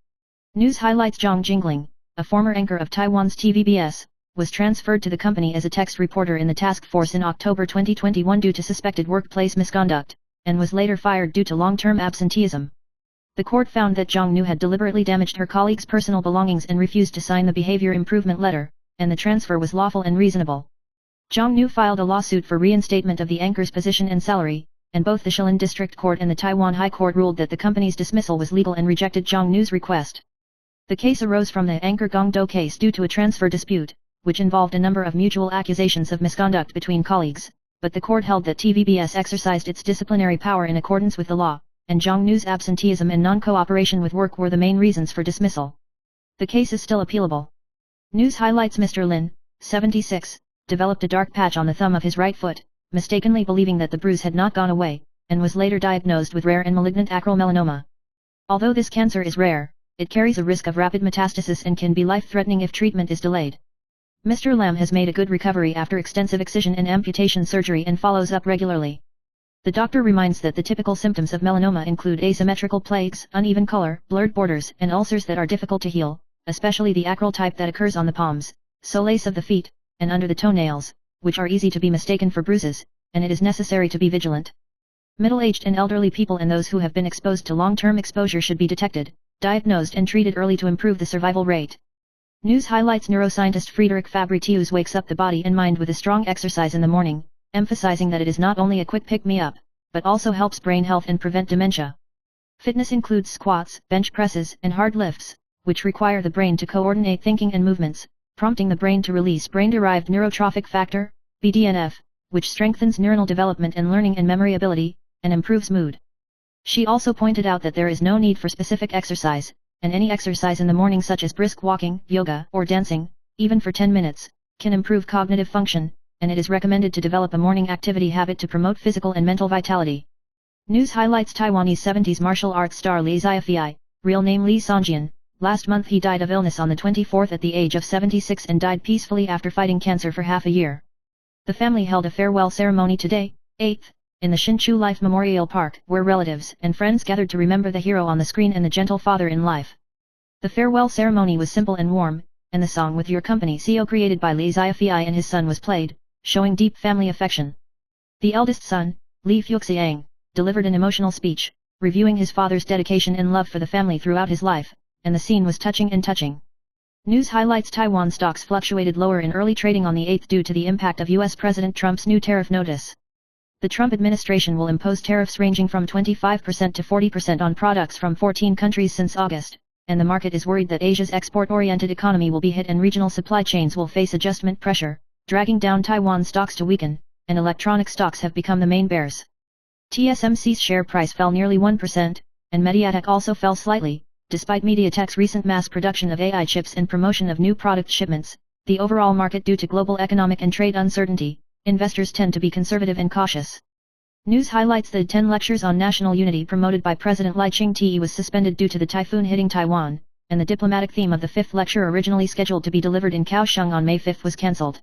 News highlights: Zhang Jingling, a former anchor of Taiwan's TVBS, was transferred to the company as a text reporter in the task force in October 2021 due to suspected workplace misconduct, and was later fired due to long-term absenteeism. The court found that Zhang Nu had deliberately damaged her colleagues' personal belongings and refused to sign the behavior improvement letter, and the transfer was lawful and reasonable. Zhang Nu filed a lawsuit for reinstatement of the anchor's position and salary, and both the Shilin District Court and the Taiwan High Court ruled that the company's dismissal was legal and rejected Zhang Nu's request. The case arose from the anchor Gong Do case due to a transfer dispute, which involved a number of mutual accusations of misconduct between colleagues, but the court held that TVBS exercised its disciplinary power in accordance with the law, and Zhang Nu's absenteeism and non-cooperation with work were the main reasons for dismissal. The case is still appealable. News highlights: Mr. Lin, 76, developed a dark patch on the thumb of his right foot, mistakenly believing that the bruise had not gone away, and was later diagnosed with rare and malignant acral melanoma. Although this cancer is rare, it carries a risk of rapid metastasis and can be life-threatening if treatment is delayed. Mr. Lam has made a good recovery after extensive excision and amputation surgery and follows up regularly. The doctor reminds that the typical symptoms of melanoma include asymmetrical plaques, uneven color, blurred borders, and ulcers that are difficult to heal, especially the acral type that occurs on the palms, soles of the feet, and under the toenails, which are easy to be mistaken for bruises, and it is necessary to be vigilant. Middle-aged and elderly people and those who have been exposed to long-term exposure should be detected, diagnosed and treated early to improve the survival rate. News highlights neuroscientist Friedrich Fabritius wakes up the body and mind with a strong exercise in the morning, emphasizing that it is not only a quick pick-me-up, but also helps brain health and prevent dementia. Fitness includes squats, bench presses, and hard lifts, which require the brain to coordinate thinking and movements, prompting the brain to release brain-derived neurotrophic factor, BDNF, which strengthens neuronal development and learning and memory ability, and improves mood. She also pointed out that there is no need for specific exercise, and any exercise in the morning such as brisk walking, yoga, or dancing, even for 10 minutes, can improve cognitive function, and it is recommended to develop a morning activity habit to promote physical and mental vitality. News highlights Taiwanese 70s martial arts star Li Xiaofei, real name Li Songjian. Last month he died of illness on the 24th at the age of 76 and died peacefully after fighting cancer for half a year. The family held a farewell ceremony today, 8th, in the Hsinchu Life Memorial Park, where relatives and friends gathered to remember the hero on the screen and the gentle father in life. The farewell ceremony was simple and warm, and the song With Your Company CO created by Li Xiaofei and his son was played, showing deep family affection. The eldest son, Li Fuxiang, delivered an emotional speech, reviewing his father's dedication and love for the family throughout his life, and the scene was touching. News highlights Taiwan stocks fluctuated lower in early trading on the 8th due to the impact of US President Trump's new tariff notice. The Trump administration will impose tariffs ranging from 25% to 40% on products from 14 countries since August, and the market is worried that Asia's export-oriented economy will be hit and regional supply chains will face adjustment pressure, dragging down Taiwan stocks to weaken, and electronic stocks have become the main bears. TSMC's share price fell nearly 1%, and MediaTek also fell slightly, despite MediaTek's recent mass production of AI chips and promotion of new product shipments. The overall market due to global economic and trade uncertainty, investors tend to be conservative and cautious. News highlights the 10 lectures on national unity promoted by President Lai Ching-te was suspended due to the typhoon hitting Taiwan, and the diplomatic theme of the 5th lecture originally scheduled to be delivered in Kaohsiung on May 5 was cancelled.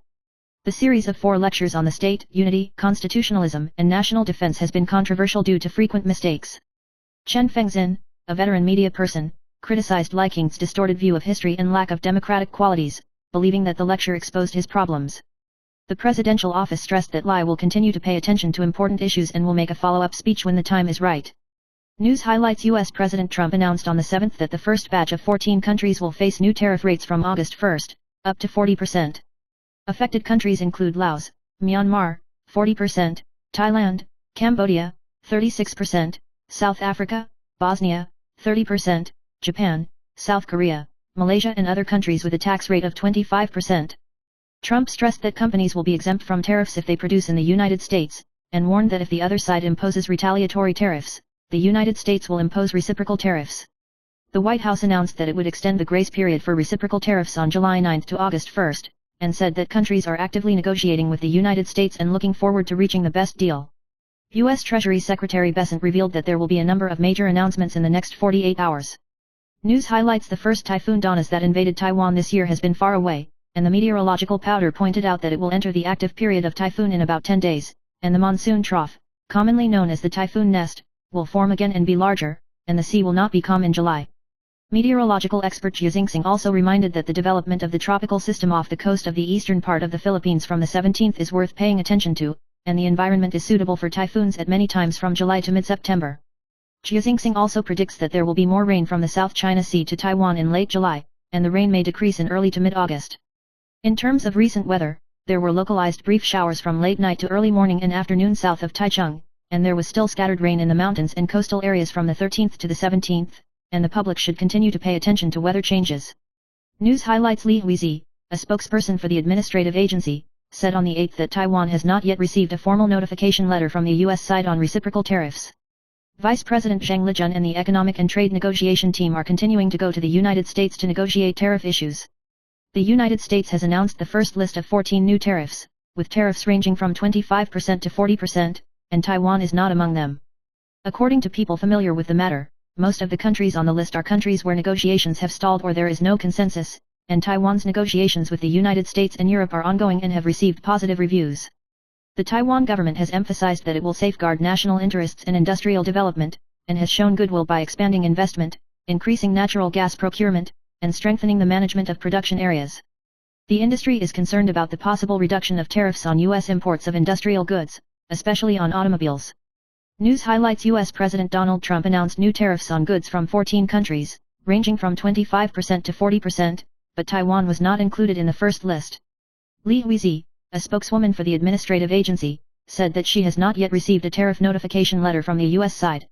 The series of 4 lectures on the state, unity, constitutionalism, and national defense has been controversial due to frequent mistakes. Chen Fengzhen, a veteran media person, criticized Lai King's distorted view of history and lack of democratic qualities, believing that the lecture exposed his problems. The presidential office stressed that Lai will continue to pay attention to important issues and will make a follow-up speech when the time is right. News highlights US President Trump announced on the 7th that the first batch of 14 countries will face new tariff rates from August 1, up to 40%. Affected countries include Laos, Myanmar, 40%, Thailand, Cambodia, 36%, South Africa, Bosnia, 30%, Japan, South Korea, Malaysia and other countries with a tax rate of 25%. Trump stressed that companies will be exempt from tariffs if they produce in the United States, and warned that if the other side imposes retaliatory tariffs, the United States will impose reciprocal tariffs. The White House announced that it would extend the grace period for reciprocal tariffs on July 9 to August 1, and said that countries are actively negotiating with the United States and looking forward to reaching the best deal. U.S. Treasury Secretary Bessent revealed that there will be a number of major announcements in the next 48 hours. News highlights the first typhoon Danas that invaded Taiwan this year has been far away, and the meteorological powder pointed out that it will enter the active period of typhoon in about 10 days, and the monsoon trough, commonly known as the typhoon nest, will form again and be larger, and the sea will not be calm in July. Meteorological expert Xu Xingxing also reminded that the development of the tropical system off the coast of the eastern part of the Philippines from the 17th is worth paying attention to, and the environment is suitable for typhoons at many times from July to mid-September. Xu Xingxing also predicts that there will be more rain from the South China Sea to Taiwan in late July, and the rain may decrease in early to mid-August. In terms of recent weather, there were localized brief showers from late night to early morning and afternoon south of Taichung, and there was still scattered rain in the mountains and coastal areas from the 13th to the 17th, and the public should continue to pay attention to weather changes. News highlights Li Huizi, a spokesperson for the administrative agency, said on the 8th that Taiwan has not yet received a formal notification letter from the U.S. side on reciprocal tariffs. Vice President Zhang Lijun and the Economic and Trade Negotiation Team are continuing to go to the United States to negotiate tariff issues. The United States has announced the first list of 14 new tariffs, with tariffs ranging from 25% to 40%, and Taiwan is not among them. According to people familiar with the matter, most of the countries on the list are countries where negotiations have stalled or there is no consensus, and Taiwan's negotiations with the United States and Europe are ongoing and have received positive reviews. The Taiwan government has emphasized that it will safeguard national interests and industrial development, and has shown goodwill by expanding investment, increasing natural gas procurement, and strengthening the management of production areas. The industry is concerned about the possible reduction of tariffs on U.S. imports of industrial goods, especially on automobiles. News highlights U.S. President Donald Trump announced new tariffs on goods from 14 countries, ranging from 25% to 40%, but Taiwan was not included in the first list. Li Huizi, a spokeswoman for the administrative agency, said that she has not yet received a tariff notification letter from the U.S. side.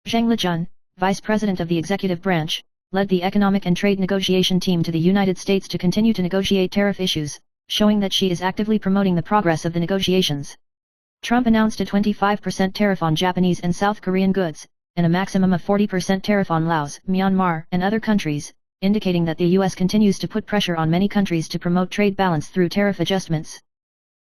Zhang Lijun, vice president of the executive branch, led the economic and trade negotiation team to the United States to continue to negotiate tariff issues, showing that she is actively promoting the progress of the negotiations. Trump announced a 25% tariff on Japanese and South Korean goods, and a maximum of 40% tariff on Laos, Myanmar, and other countries, indicating that the U.S. continues to put pressure on many countries to promote trade balance through tariff adjustments.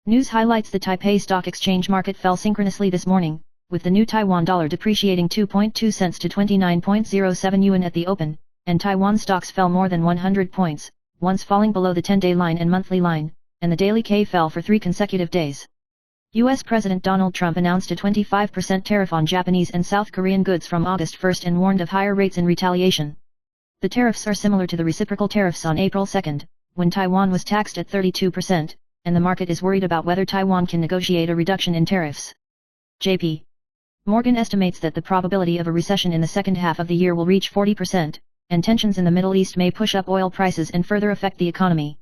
News highlights the Taipei Stock Exchange market fell synchronously this morning, with the new Taiwan dollar depreciating 2.2 cents to 29.07 yuan at the open, and Taiwan stocks fell more than 100 points, once falling below the 10-day line and monthly line, and the daily K fell for 3 consecutive days. U.S. President Donald Trump announced a 25% tariff on Japanese and South Korean goods from August 1 and warned of higher rates in retaliation. The tariffs are similar to the reciprocal tariffs on April 2, when Taiwan was taxed at 32%, and the market is worried about whether Taiwan can negotiate a reduction in tariffs. J.P. Morgan estimates that the probability of a recession in the second half of the year will reach 40%, and tensions in the Middle East may push up oil prices and further affect the economy.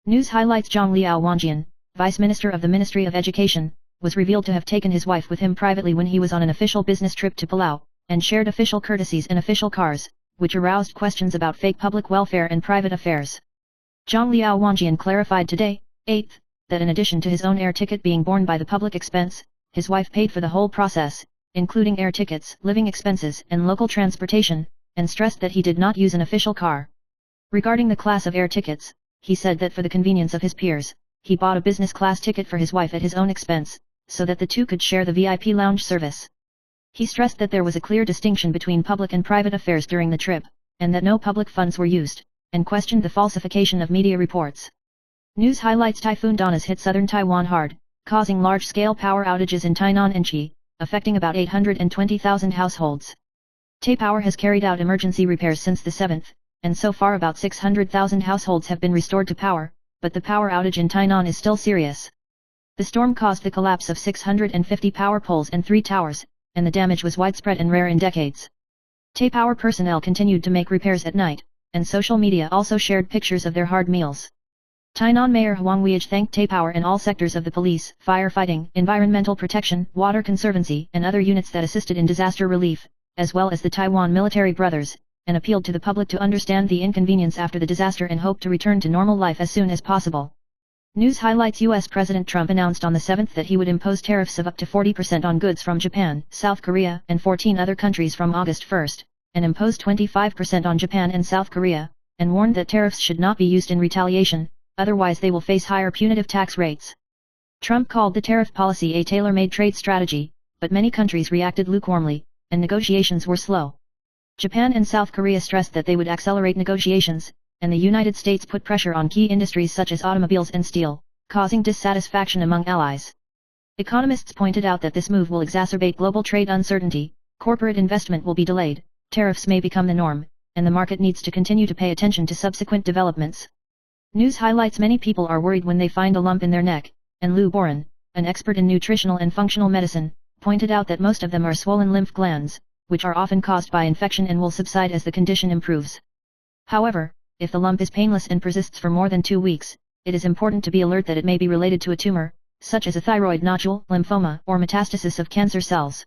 News highlights Zhang Liao Wanjian, Vice Minister of the Ministry of Education, was revealed to have taken his wife with him privately when he was on an official business trip to Palau, and shared official courtesies in official cars, which aroused questions about fake public welfare and private affairs. Zhang Liao Wanjian clarified today, 8th, that in addition to his own air ticket being borne by the public expense, his wife paid for the whole process, including air tickets, living expenses, and local transportation, and stressed that he did not use an official car. Regarding the class of air tickets, he said that for the convenience of his peers, he bought a business class ticket for his wife at his own expense, so that the two could share the VIP lounge service. He stressed that there was a clear distinction between public and private affairs during the trip, and that no public funds were used, and questioned the falsification of media reports. News highlights Typhoon Danas hit southern Taiwan hard, causing large-scale power outages in Tainan and Chi, affecting about 820,000 households. Taipower has carried out emergency repairs since the 7th, and so far about 600,000 households have been restored to power, but the power outage in Tainan is still serious. The storm caused the collapse of 650 power poles and 3 towers, and the damage was widespread and rare in decades. Taipower personnel continued to make repairs at night, and social media also shared pictures of their hard meals. Tainan Mayor Huang Weige thanked Taipower and all sectors of the police, firefighting, environmental protection, water conservancy, and other units that assisted in disaster relief, as well as the Taiwan military brothers, and appealed to the public to understand the inconvenience after the disaster and hope to return to normal life as soon as possible. News highlights U.S. President Trump announced on the 7th that he would impose tariffs of up to 40% on goods from Japan, South Korea, and 14 other countries from August 1, and impose 25% on Japan and South Korea, and warned that tariffs should not be used in retaliation, otherwise they will face higher punitive tax rates. Trump called the tariff policy a tailor-made trade strategy, but many countries reacted lukewarmly, and negotiations were slow. Japan and South Korea stressed that they would accelerate negotiations, and the United States put pressure on key industries such as automobiles and steel, causing dissatisfaction among allies. Economists pointed out that this move will exacerbate global trade uncertainty, corporate investment will be delayed, tariffs may become the norm, and the market needs to continue to pay attention to subsequent developments. News highlights many people are worried when they find a lump in their neck, and Lou Boren, an expert in nutritional and functional medicine, pointed out that most of them are swollen lymph glands, which are often caused by infection and will subside as the condition improves. However, if the lump is painless and persists for more than 2 weeks, it is important to be alert that it may be related to a tumor, such as a thyroid nodule, lymphoma, or metastasis of cancer cells.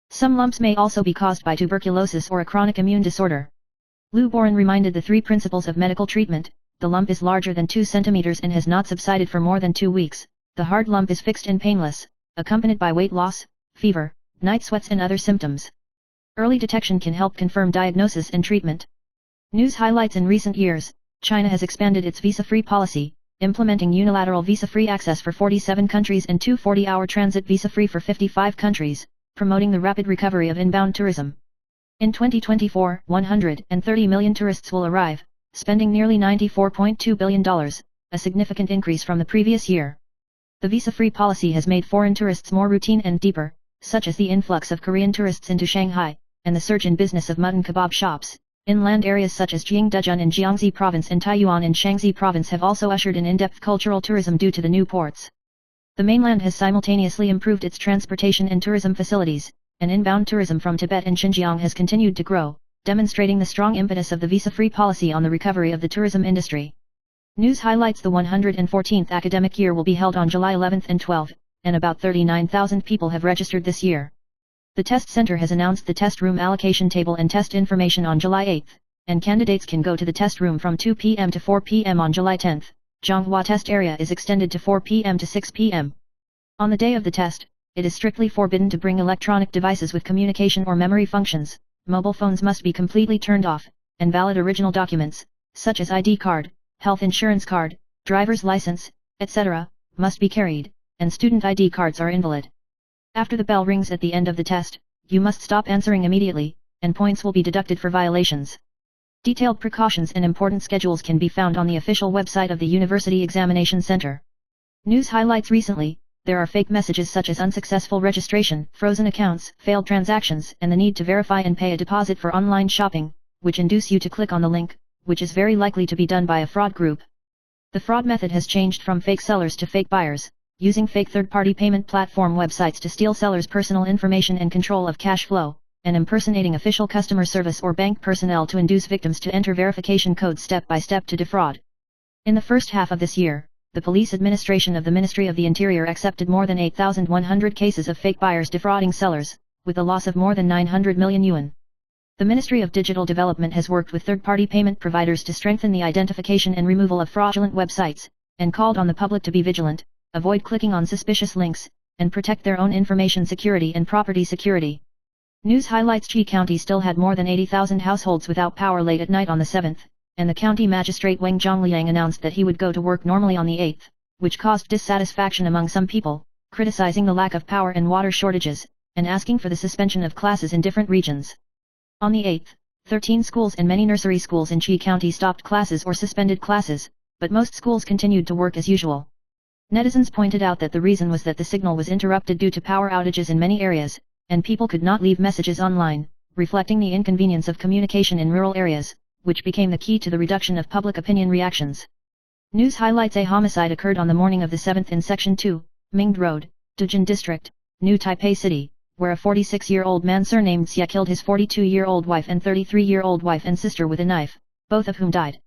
Some lumps may also be caused by tuberculosis or a chronic immune disorder. Lou Boren reminded the 3 principles of medical treatment: the lump is larger than 2 centimeters and has not subsided for more than 2 weeks, the hard lump is fixed and painless, accompanied by weight loss, fever, night sweats and other symptoms. Early detection can help confirm diagnosis and treatment. News highlights in recent years, China has expanded its visa-free policy, implementing unilateral visa-free access for 47 countries and 2 40-hour transit visa-free for 55 countries, promoting the rapid recovery of inbound tourism. In 2024, 130 million tourists will arrive, spending nearly $94.2 billion, a significant increase from the previous year. The visa-free policy has made foreign tourists more routine and deeper, such as the influx of Korean tourists into Shanghai, and the surge in business of mutton kebab shops. Inland areas such as Jingdezhen in Jiangxi Province and Taiyuan in Shaanxi Province have also ushered in in-depth cultural tourism due to the new ports. The mainland has simultaneously improved its transportation and tourism facilities, and inbound tourism from Tibet and Xinjiang has continued to grow, demonstrating the strong impetus of the visa-free policy on the recovery of the tourism industry. News highlights: the 114th academic year will be held on July 11th and 12th, and about 39,000 people have registered this year. The test center has announced the test room allocation table and test information on July 8th, and candidates can go to the test room from 2 p.m. to 4 p.m. on July 10th. Zhonghua test area is extended to 4 p.m. to 6 p.m. On the day of the test, it is strictly forbidden to bring electronic devices with communication or memory functions. Mobile phones must be completely turned off, and valid original documents, such as ID card, health insurance card, driver's license, etc., must be carried, and student ID cards are invalid. After the bell rings at the end of the test, you must stop answering immediately, and points will be deducted for violations. Detailed precautions and important schedules can be found on the official website of the University Examination Center. News highlights: recently, there are fake messages such as unsuccessful registration, frozen accounts, failed transactions, and the need to verify and pay a deposit for online shopping, which induce you to click on the link, which is very likely to be done by a fraud group. The fraud method has changed from fake sellers to fake buyers, using fake third-party payment platform websites to steal sellers' personal information and control of cash flow, and impersonating official customer service or bank personnel to induce victims to enter verification codes step by step to defraud. In the first half of this year, the police administration of the Ministry of the Interior accepted more than 8,100 cases of fake buyers defrauding sellers, with a loss of more than 900 million yuan. The Ministry of Digital Development has worked with third-party payment providers to strengthen the identification and removal of fraudulent websites, and called on the public to be vigilant, avoid clicking on suspicious links, and protect their own information security and property security. News highlights: Qi County still had more than 80,000 households without power late at night on the 7th, and the county magistrate Wang Zhongliang announced that he would go to work normally on the 8th, which caused dissatisfaction among some people, criticizing the lack of power and water shortages, and asking for the suspension of classes in different regions. On the 8th, 13 schools and many nursery schools in Qi County stopped classes or suspended classes, but most schools continued to work as usual. Netizens pointed out that the reason was that the signal was interrupted due to power outages in many areas, and people could not leave messages online, reflecting the inconvenience of communication in rural areas, which became the key to the reduction of public opinion reactions. News highlights: a homicide occurred on the morning of the 7th in Section 2, Mingde Road, Dujin District, New Taipei City, where a 46-year-old man surnamed Xia killed his 42-year-old wife and 33-year-old wife and sister with a knife, both of whom died.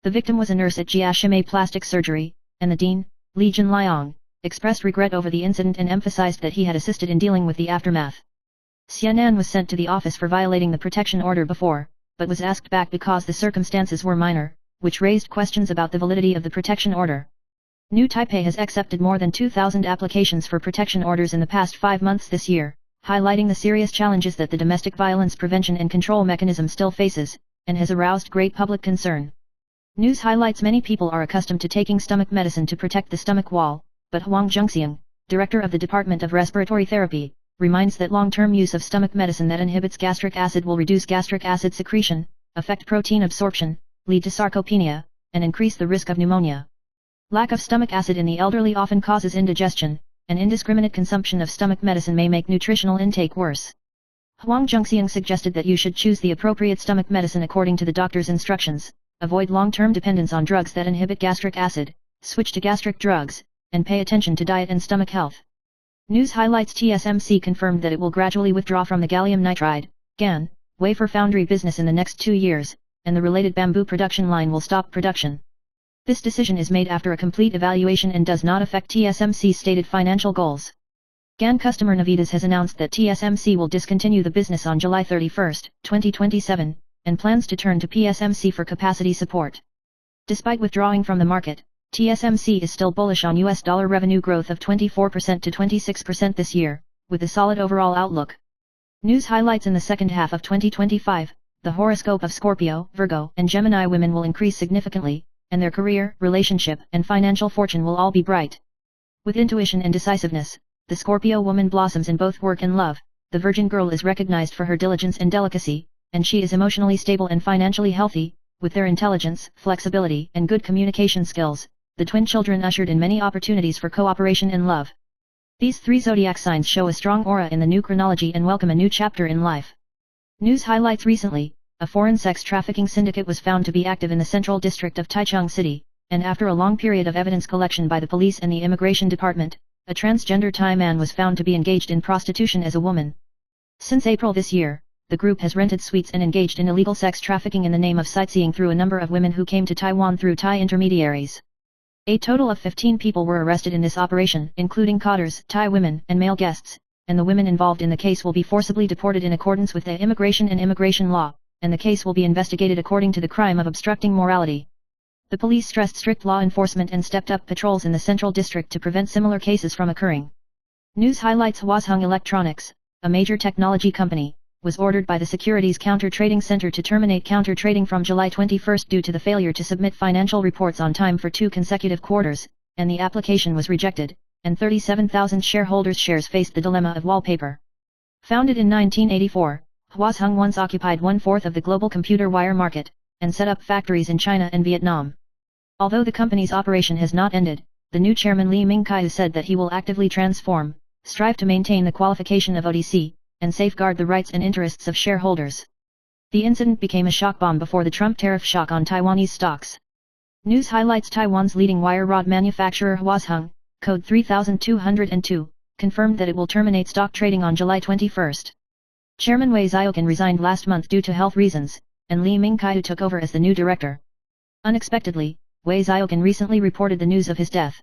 The victim was a nurse at Jia Shimei Plastic Surgery, and the dean, Li Junliang, expressed regret over the incident and emphasized that he had assisted in dealing with the aftermath. Xianan was sent to the office for violating the protection order before, but was asked back because the circumstances were minor, which raised questions about the validity of the protection order. New Taipei has accepted more than 2,000 applications for protection orders in the past 5 months this year, highlighting the serious challenges that the domestic violence prevention and control mechanism still faces, and has aroused great public concern. News highlights: many people are accustomed to taking stomach medicine to protect the stomach wall, but Huang Zhongxiang, director of the Department of Respiratory Therapy, reminds that long-term use of stomach medicine that inhibits gastric acid will reduce gastric acid secretion, affect protein absorption, lead to sarcopenia, and increase the risk of pneumonia. Lack of stomach acid in the elderly often causes indigestion, and indiscriminate consumption of stomach medicine may make nutritional intake worse. Huang Zhongxiang suggested that you should choose the appropriate stomach medicine according to the doctor's instructions, avoid long-term dependence on drugs that inhibit gastric acid, switch to gastric drugs, and pay attention to diet and stomach health. News highlights: TSMC confirmed that it will gradually withdraw from the gallium nitride, GaN, wafer foundry business in the next 2 years, and the related bamboo production line will stop production. This decision is made after a complete evaluation and does not affect TSMC's stated financial goals. GaN customer Navitas has announced that TSMC will discontinue the business on July 31, 2027, and plans to turn to PSMC for capacity support. Despite withdrawing from the market, TSMC is still bullish on US dollar revenue growth of 24% to 26% this year, with a solid overall outlook. News highlights: in the second half of 2025, the horoscope of Scorpio, Virgo, and Gemini women will increase significantly, and their career, relationship, and financial fortune will all be bright. With intuition and decisiveness, the Scorpio woman blossoms in both work and love. The Virgin girl is recognized for her diligence and delicacy, and she is emotionally stable and financially healthy. With their intelligence, flexibility, and good communication skills, the twin children ushered in many opportunities for cooperation and love. These 3 zodiac signs show a strong aura in the new chronology and welcome a new chapter in life. News highlights: recently, a foreign sex trafficking syndicate was found to be active in the central district of Taichung City, and after a long period of evidence collection by the police and the immigration department, a transgender Thai man was found to be engaged in prostitution as a woman. Since April this year, the group has rented suites and engaged in illegal sex trafficking in the name of sightseeing through a number of women who came to Taiwan through Thai intermediaries. A total of 15 people were arrested in this operation, including cotters, Thai women, and male guests, and the women involved in the case will be forcibly deported in accordance with the immigration and immigration law, and the case will be investigated according to the crime of obstructing morality. The police stressed strict law enforcement and stepped up patrols in the central district to prevent similar cases from occurring. News highlights: Huazhong Electronics, a major technology company, was ordered by the Securities Counter-Trading Center to terminate counter-trading from July 21 due to the failure to submit financial reports on time for 2 consecutive quarters, and the application was rejected, and 37,000 shareholders' shares faced the dilemma of wallpaper. Founded in 1984, Huazhong once occupied 1/4 of the global computer wire market, and set up factories in China and Vietnam. Although the company's operation has not ended, the new chairman Li Mingkai said that he will actively transform, strive to maintain the qualification of ODC, and safeguard the rights and interests of shareholders. The incident became a shock bomb before the Trump tariff shock on Taiwanese stocks. News highlights: Taiwan's leading wire rod manufacturer Huazhong, code 3202, confirmed that it will terminate stock trading on July 21. Chairman Wei Xiaoqun resigned last month due to health reasons, and Li Mingkai took over as the new director. Unexpectedly, Wei Xiaoqun recently reported the news of his death.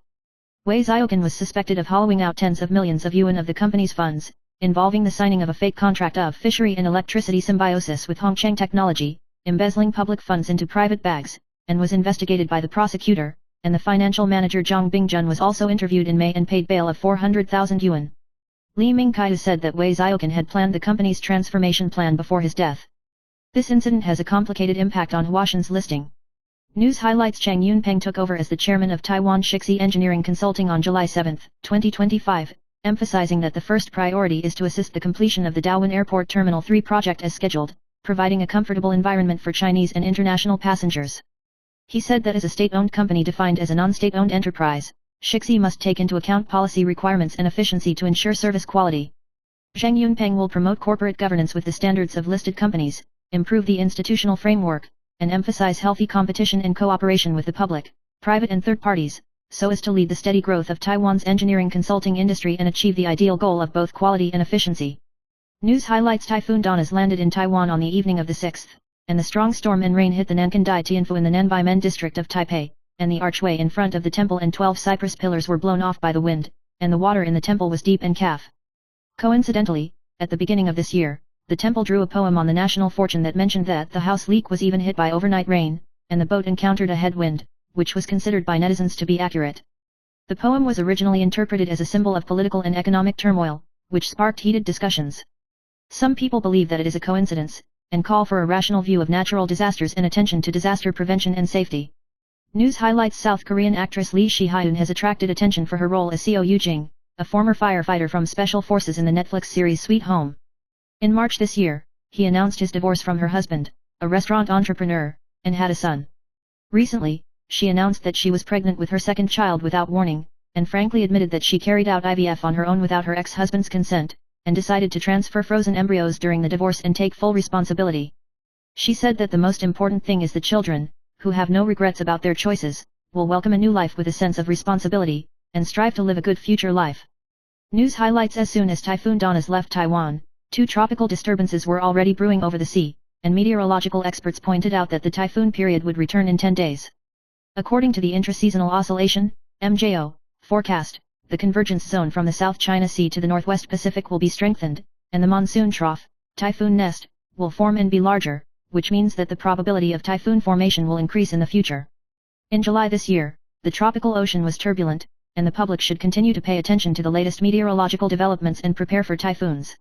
Wei Xiaoqun was suspected of hollowing out tens of millions of yuan of the company's funds, involving the signing of a fake contract of fishery and electricity symbiosis with Hongcheng Technology, embezzling public funds into private bags, and was investigated by the prosecutor, and the financial manager Zhang Bingjun was also interviewed in May and paid bail of 400,000 yuan. Li Mingkai said that Wei Xiaoqun had planned the company's transformation plan before his death. This incident has a complicated impact on Huazhong's listing. News highlights: Chang Yunpeng took over as the chairman of Taiwan Shixi Engineering Consulting on July 7, 2025, emphasizing that the first priority is to assist the completion of the Dawin Airport Terminal 3 project as scheduled, providing a comfortable environment for Chinese and international passengers. He said that as a state-owned company defined as a non-state-owned enterprise, Shixi must take into account policy requirements and efficiency to ensure service quality. Zhang Yunpeng will promote corporate governance with the standards of listed companies, improve the institutional framework, and emphasize healthy competition and cooperation with the public, private and third parties, so as to lead the steady growth of Taiwan's engineering consulting industry and achieve the ideal goal of both quality and efficiency. News highlights: Typhoon Danas landed in Taiwan on the evening of the 6th, and the strong storm and rain hit the Nankan Dai Tianfu in the Nanbaimen district of Taipei, and the archway in front of the temple and 12 cypress pillars were blown off by the wind, and the water in the temple was deep and calf. Coincidentally, at the beginning of this year, the temple drew a poem on the national fortune that mentioned that the house leak was even hit by overnight rain, and the boat encountered a headwind, which was considered by netizens to be accurate. The poem was originally interpreted as a symbol of political and economic turmoil, which sparked heated discussions. Some people believe that it is a coincidence, and call for a rational view of natural disasters and attention to disaster prevention and safety. News highlights: South Korean actress Lee Si-hyun has attracted attention for her role as Seo Yoo-jing, a former firefighter from Special Forces in the Netflix series Sweet Home. In March this year, he announced his divorce from her husband, a restaurant entrepreneur, and had a son. Recently, she announced that she was pregnant with her second child without warning, and frankly admitted that she carried out IVF on her own without her ex-husband's consent, and decided to transfer frozen embryos during the divorce and take full responsibility. She said that the most important thing is the children, who have no regrets about their choices, will welcome a new life with a sense of responsibility, and strive to live a good future life. News highlights: as soon as Typhoon Danas left Taiwan, 2 tropical disturbances were already brewing over the sea, and meteorological experts pointed out that the typhoon period would return in 10 days. According to the Intraseasonal Oscillation (MJO) forecast, the convergence zone from the South China Sea to the Northwest Pacific will be strengthened, and the monsoon trough, typhoon nest, will form and be larger, which means that the probability of typhoon formation will increase in the future. In July this year, the tropical ocean was turbulent, and the public should continue to pay attention to the latest meteorological developments and prepare for typhoons.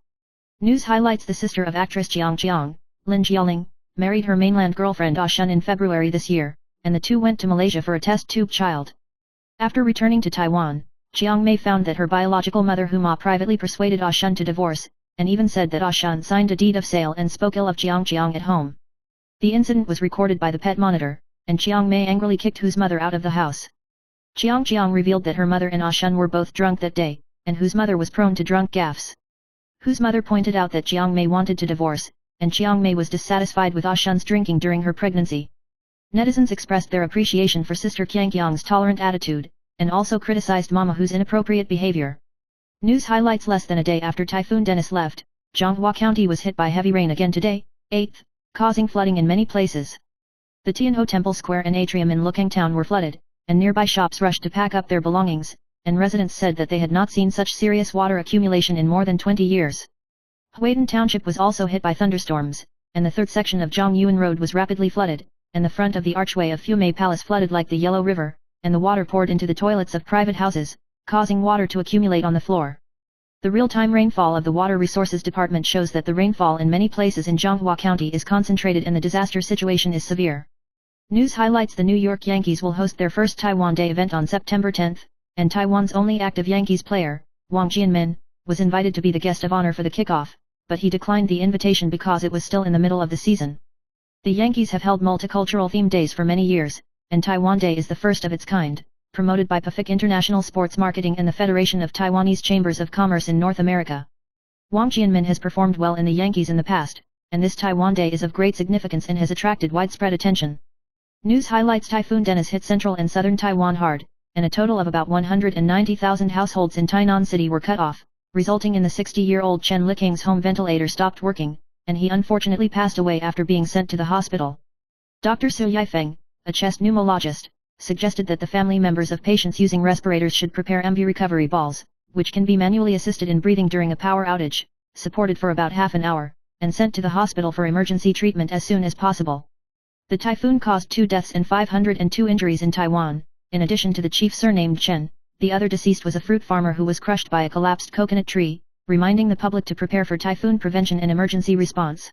News highlights: the sister of actress Jiang, Lin Jialing, married her mainland girlfriend Ah Shun in February this year, and the two went to Malaysia for a test tube child. After returning to Taiwan, Jiang Mei found that her biological mother Huma privately persuaded Ah Shun to divorce, and even said that Ah Shun signed a deed of sale and spoke ill of Jiang at home. The incident was recorded by the pet monitor, and Jiang Mei angrily kicked Hu's mother out of the house. Jiang revealed that her mother and Ah Shun were both drunk that day, and Hu's mother was prone to drunk gaffes. Hu's mother pointed out that Jiang Mei wanted to divorce, and Jiang Mei was dissatisfied with Ah Shun's drinking during her pregnancy. Netizens expressed their appreciation for sister Qiang's tolerant attitude, and also criticized Mama Hu's inappropriate behavior. News highlights: less than a day after Typhoon Dennis left, Zhonghua County was hit by heavy rain again today, 8th, causing flooding in many places. The Tianhe Temple Square and atrium in Lukang Town were flooded, and nearby shops rushed to pack up their belongings, and residents said that they had not seen such serious water accumulation in more than 20 years. Huadan Township was also hit by thunderstorms, and the third section of Zhongyuan Road was rapidly flooded, and the front of the archway of Fumei Palace flooded like the Yellow River, and the water poured into the toilets of private houses, causing water to accumulate on the floor. The real-time rainfall of the Water Resources Department shows that the rainfall in many places in Zhonghua County is concentrated and the disaster situation is severe. News highlights: the New York Yankees will host their first Taiwan Day event on September 10th, and Taiwan's only active Yankees player, Wang Jianmin, was invited to be the guest of honor for the kickoff, but he declined the invitation because it was still in the middle of the season. The Yankees have held multicultural themed days for many years, and Taiwan Day is the first of its kind, promoted by PAFIC International Sports Marketing and the Federation of Taiwanese Chambers of Commerce in North America. Wang Jianmin has performed well in the Yankees in the past, and this Taiwan Day is of great significance and has attracted widespread attention. News highlights: Typhoon Dennis hit central and southern Taiwan hard, and a total of about 190,000 households in Tainan City were cut off, resulting in the 60-year-old Chen Liking's home ventilator stopped working, and he unfortunately passed away after being sent to the hospital. Dr. Su Yifeng, a chest pneumologist, suggested that the family members of patients using respirators should prepare MB recovery balls, which can be manually assisted in breathing during a power outage, supported for about half an hour, and sent to the hospital for emergency treatment as soon as possible. The typhoon caused 2 deaths and 502 injuries in Taiwan. In addition to the chief surnamed Chen, the other deceased was a fruit farmer who was crushed by a collapsed coconut tree, reminding the public to prepare for typhoon prevention and emergency response.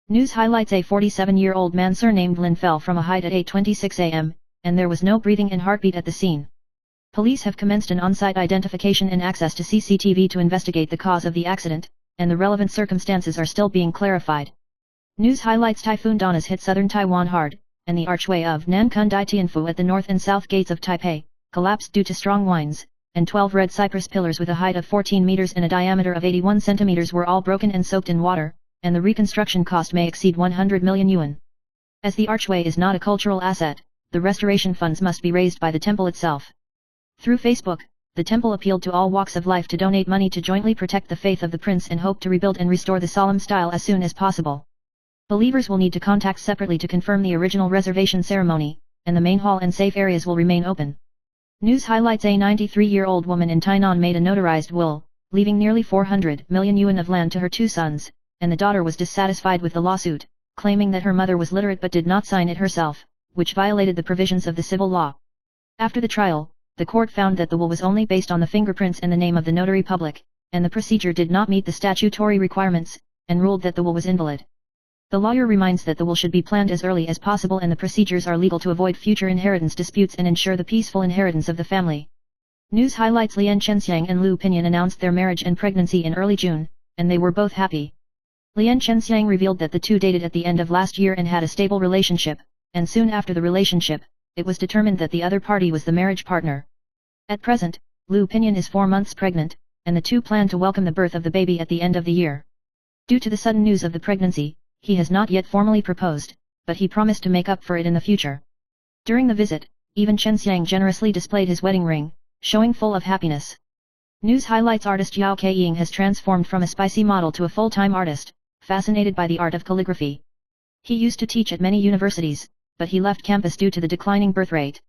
News highlights: a 47-year-old man surnamed Lin fell from a height at 8:26 a.m., and there was no breathing and heartbeat at the scene. Police have commenced an on-site identification and access to CCTV to investigate the cause of the accident, and the relevant circumstances are still being clarified. News highlights: Typhoon Don has hit southern Taiwan hard, and the archway of Nankun Dai Tianfu at the north and south gates of Taipei collapsed due to strong winds, and 12 red cypress pillars with a height of 14 meters and a diameter of 81 centimeters were all broken and soaked in water, and the reconstruction cost may exceed 100 million yuan. As the archway is not a cultural asset, the restoration funds must be raised by the temple itself. Through Facebook, the temple appealed to all walks of life to donate money to jointly protect the faith of the prince and hope to rebuild and restore the solemn style as soon as possible. Believers will need to contact separately to confirm the original reservation ceremony, and the main hall and safe areas will remain open. News highlights: a 93-year-old woman in Tainan made a notarized will, leaving nearly 400 million yuan of land to her 2 sons, and the daughter was dissatisfied with the lawsuit, claiming that her mother was literate but did not sign it herself, which violated the provisions of the civil law. After the trial, the court found that the will was only based on the fingerprints and the name of the notary public, and the procedure did not meet the statutory requirements, and ruled that the will was invalid. The lawyer reminds that the will should be planned as early as possible and the procedures are legal to avoid future inheritance disputes and ensure the peaceful inheritance of the family. News highlights: Lian Chenxiang and Lu Pinyin announced their marriage and pregnancy in early June, and they were both happy. Lian Chenxiang revealed that the two dated at the end of last year and had a stable relationship, and soon after the relationship, it was determined that the other party was the marriage partner. At present, Lu Pinyin is 4 months pregnant, and the two plan to welcome the birth of the baby at the end of the year. Due to the sudden news of the pregnancy, he has not yet formally proposed, but he promised to make up for it in the future. During the visit, even Chenxiang generously displayed his wedding ring, showing full of happiness. News highlights: artist Yao Keiying has transformed from a spicy model to a full-time artist, fascinated by the art of calligraphy. He used to teach at many universities, but he left campus due to the declining birth rate.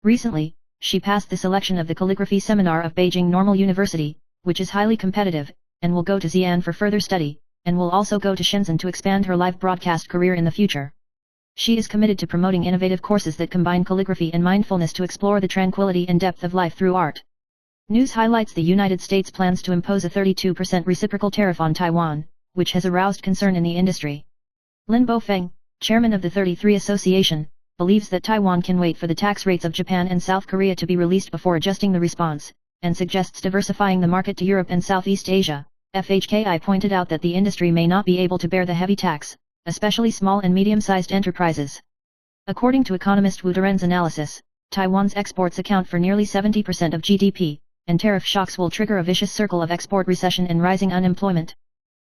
Recently, she passed the selection of the calligraphy seminar of Beijing Normal University, which is highly competitive, and will go to Xi'an for further study, and will also go to Shenzhen to expand her live broadcast career in the future. She is committed to promoting innovative courses that combine calligraphy and mindfulness to explore the tranquility and depth of life through art. News highlights: the United States plans to impose a 32% reciprocal tariff on Taiwan, which has aroused concern in the industry. Lin Bofeng, chairman of the 33 Association, believes that Taiwan can wait for the tax rates of Japan and South Korea to be released before adjusting the response, and suggests diversifying the market to Europe and Southeast Asia. FHKI pointed out that the industry may not be able to bear the heavy tax, especially small and medium-sized enterprises. According to economist Wu Duren's analysis, Taiwan's exports account for nearly 70% of GDP, and tariff shocks will trigger a vicious circle of export recession and rising unemployment.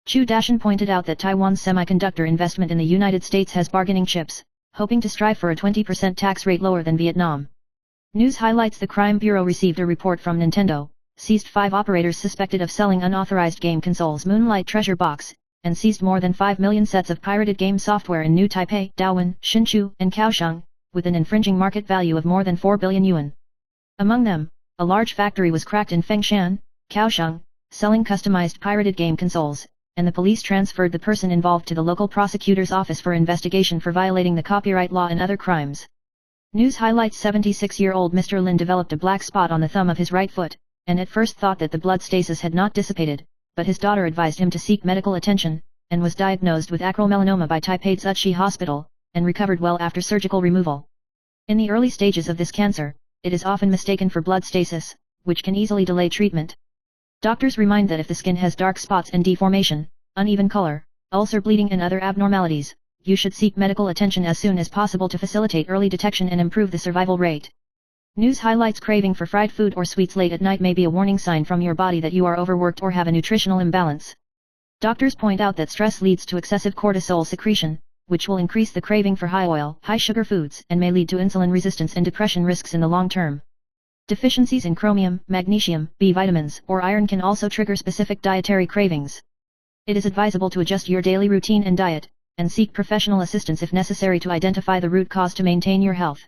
Chu Dashan pointed out that Taiwan's semiconductor investment in the United States has bargaining chips, hoping to strive for a 20% tax rate lower than Vietnam. News highlights: the Crime Bureau received a report from Nintendo, seized 5 operators suspected of selling unauthorized game consoles Moonlight Treasure Box, and seized more than 5 million sets of pirated game software in New Taipei, Dawan, Hsinchu, and Kaohsiung, with an infringing market value of more than 4 billion yuan. Among them, a large factory was cracked in Fengshan, Kaohsiung, selling customized pirated game consoles, and the police transferred the person involved to the local prosecutor's office for investigation for violating the copyright law and other crimes. News highlights 76-year-old Mr. Lin developed a black spot on the thumb of his right foot, and at first thought that the blood stasis had not dissipated, but his daughter advised him to seek medical attention, and was diagnosed with acral melanoma by Taipei Tzuchi Hospital, and recovered well after surgical removal. In the early stages of this cancer, it is often mistaken for blood stasis, which can easily delay treatment. Doctors remind that if the skin has dark spots and deformation, uneven color, ulcer bleeding and other abnormalities, you should seek medical attention as soon as possible to facilitate early detection and improve the survival rate. News highlights craving for fried food or sweets late at night may be a warning sign from your body that you are overworked or have a nutritional imbalance. Doctors point out that stress leads to excessive cortisol secretion, which will increase the craving for high oil, high sugar foods and may lead to insulin resistance and depression risks in the long term. Deficiencies in chromium, magnesium, B vitamins, or iron can also trigger specific dietary cravings. It is advisable to adjust your daily routine and diet, and seek professional assistance if necessary to identify the root cause to maintain your health.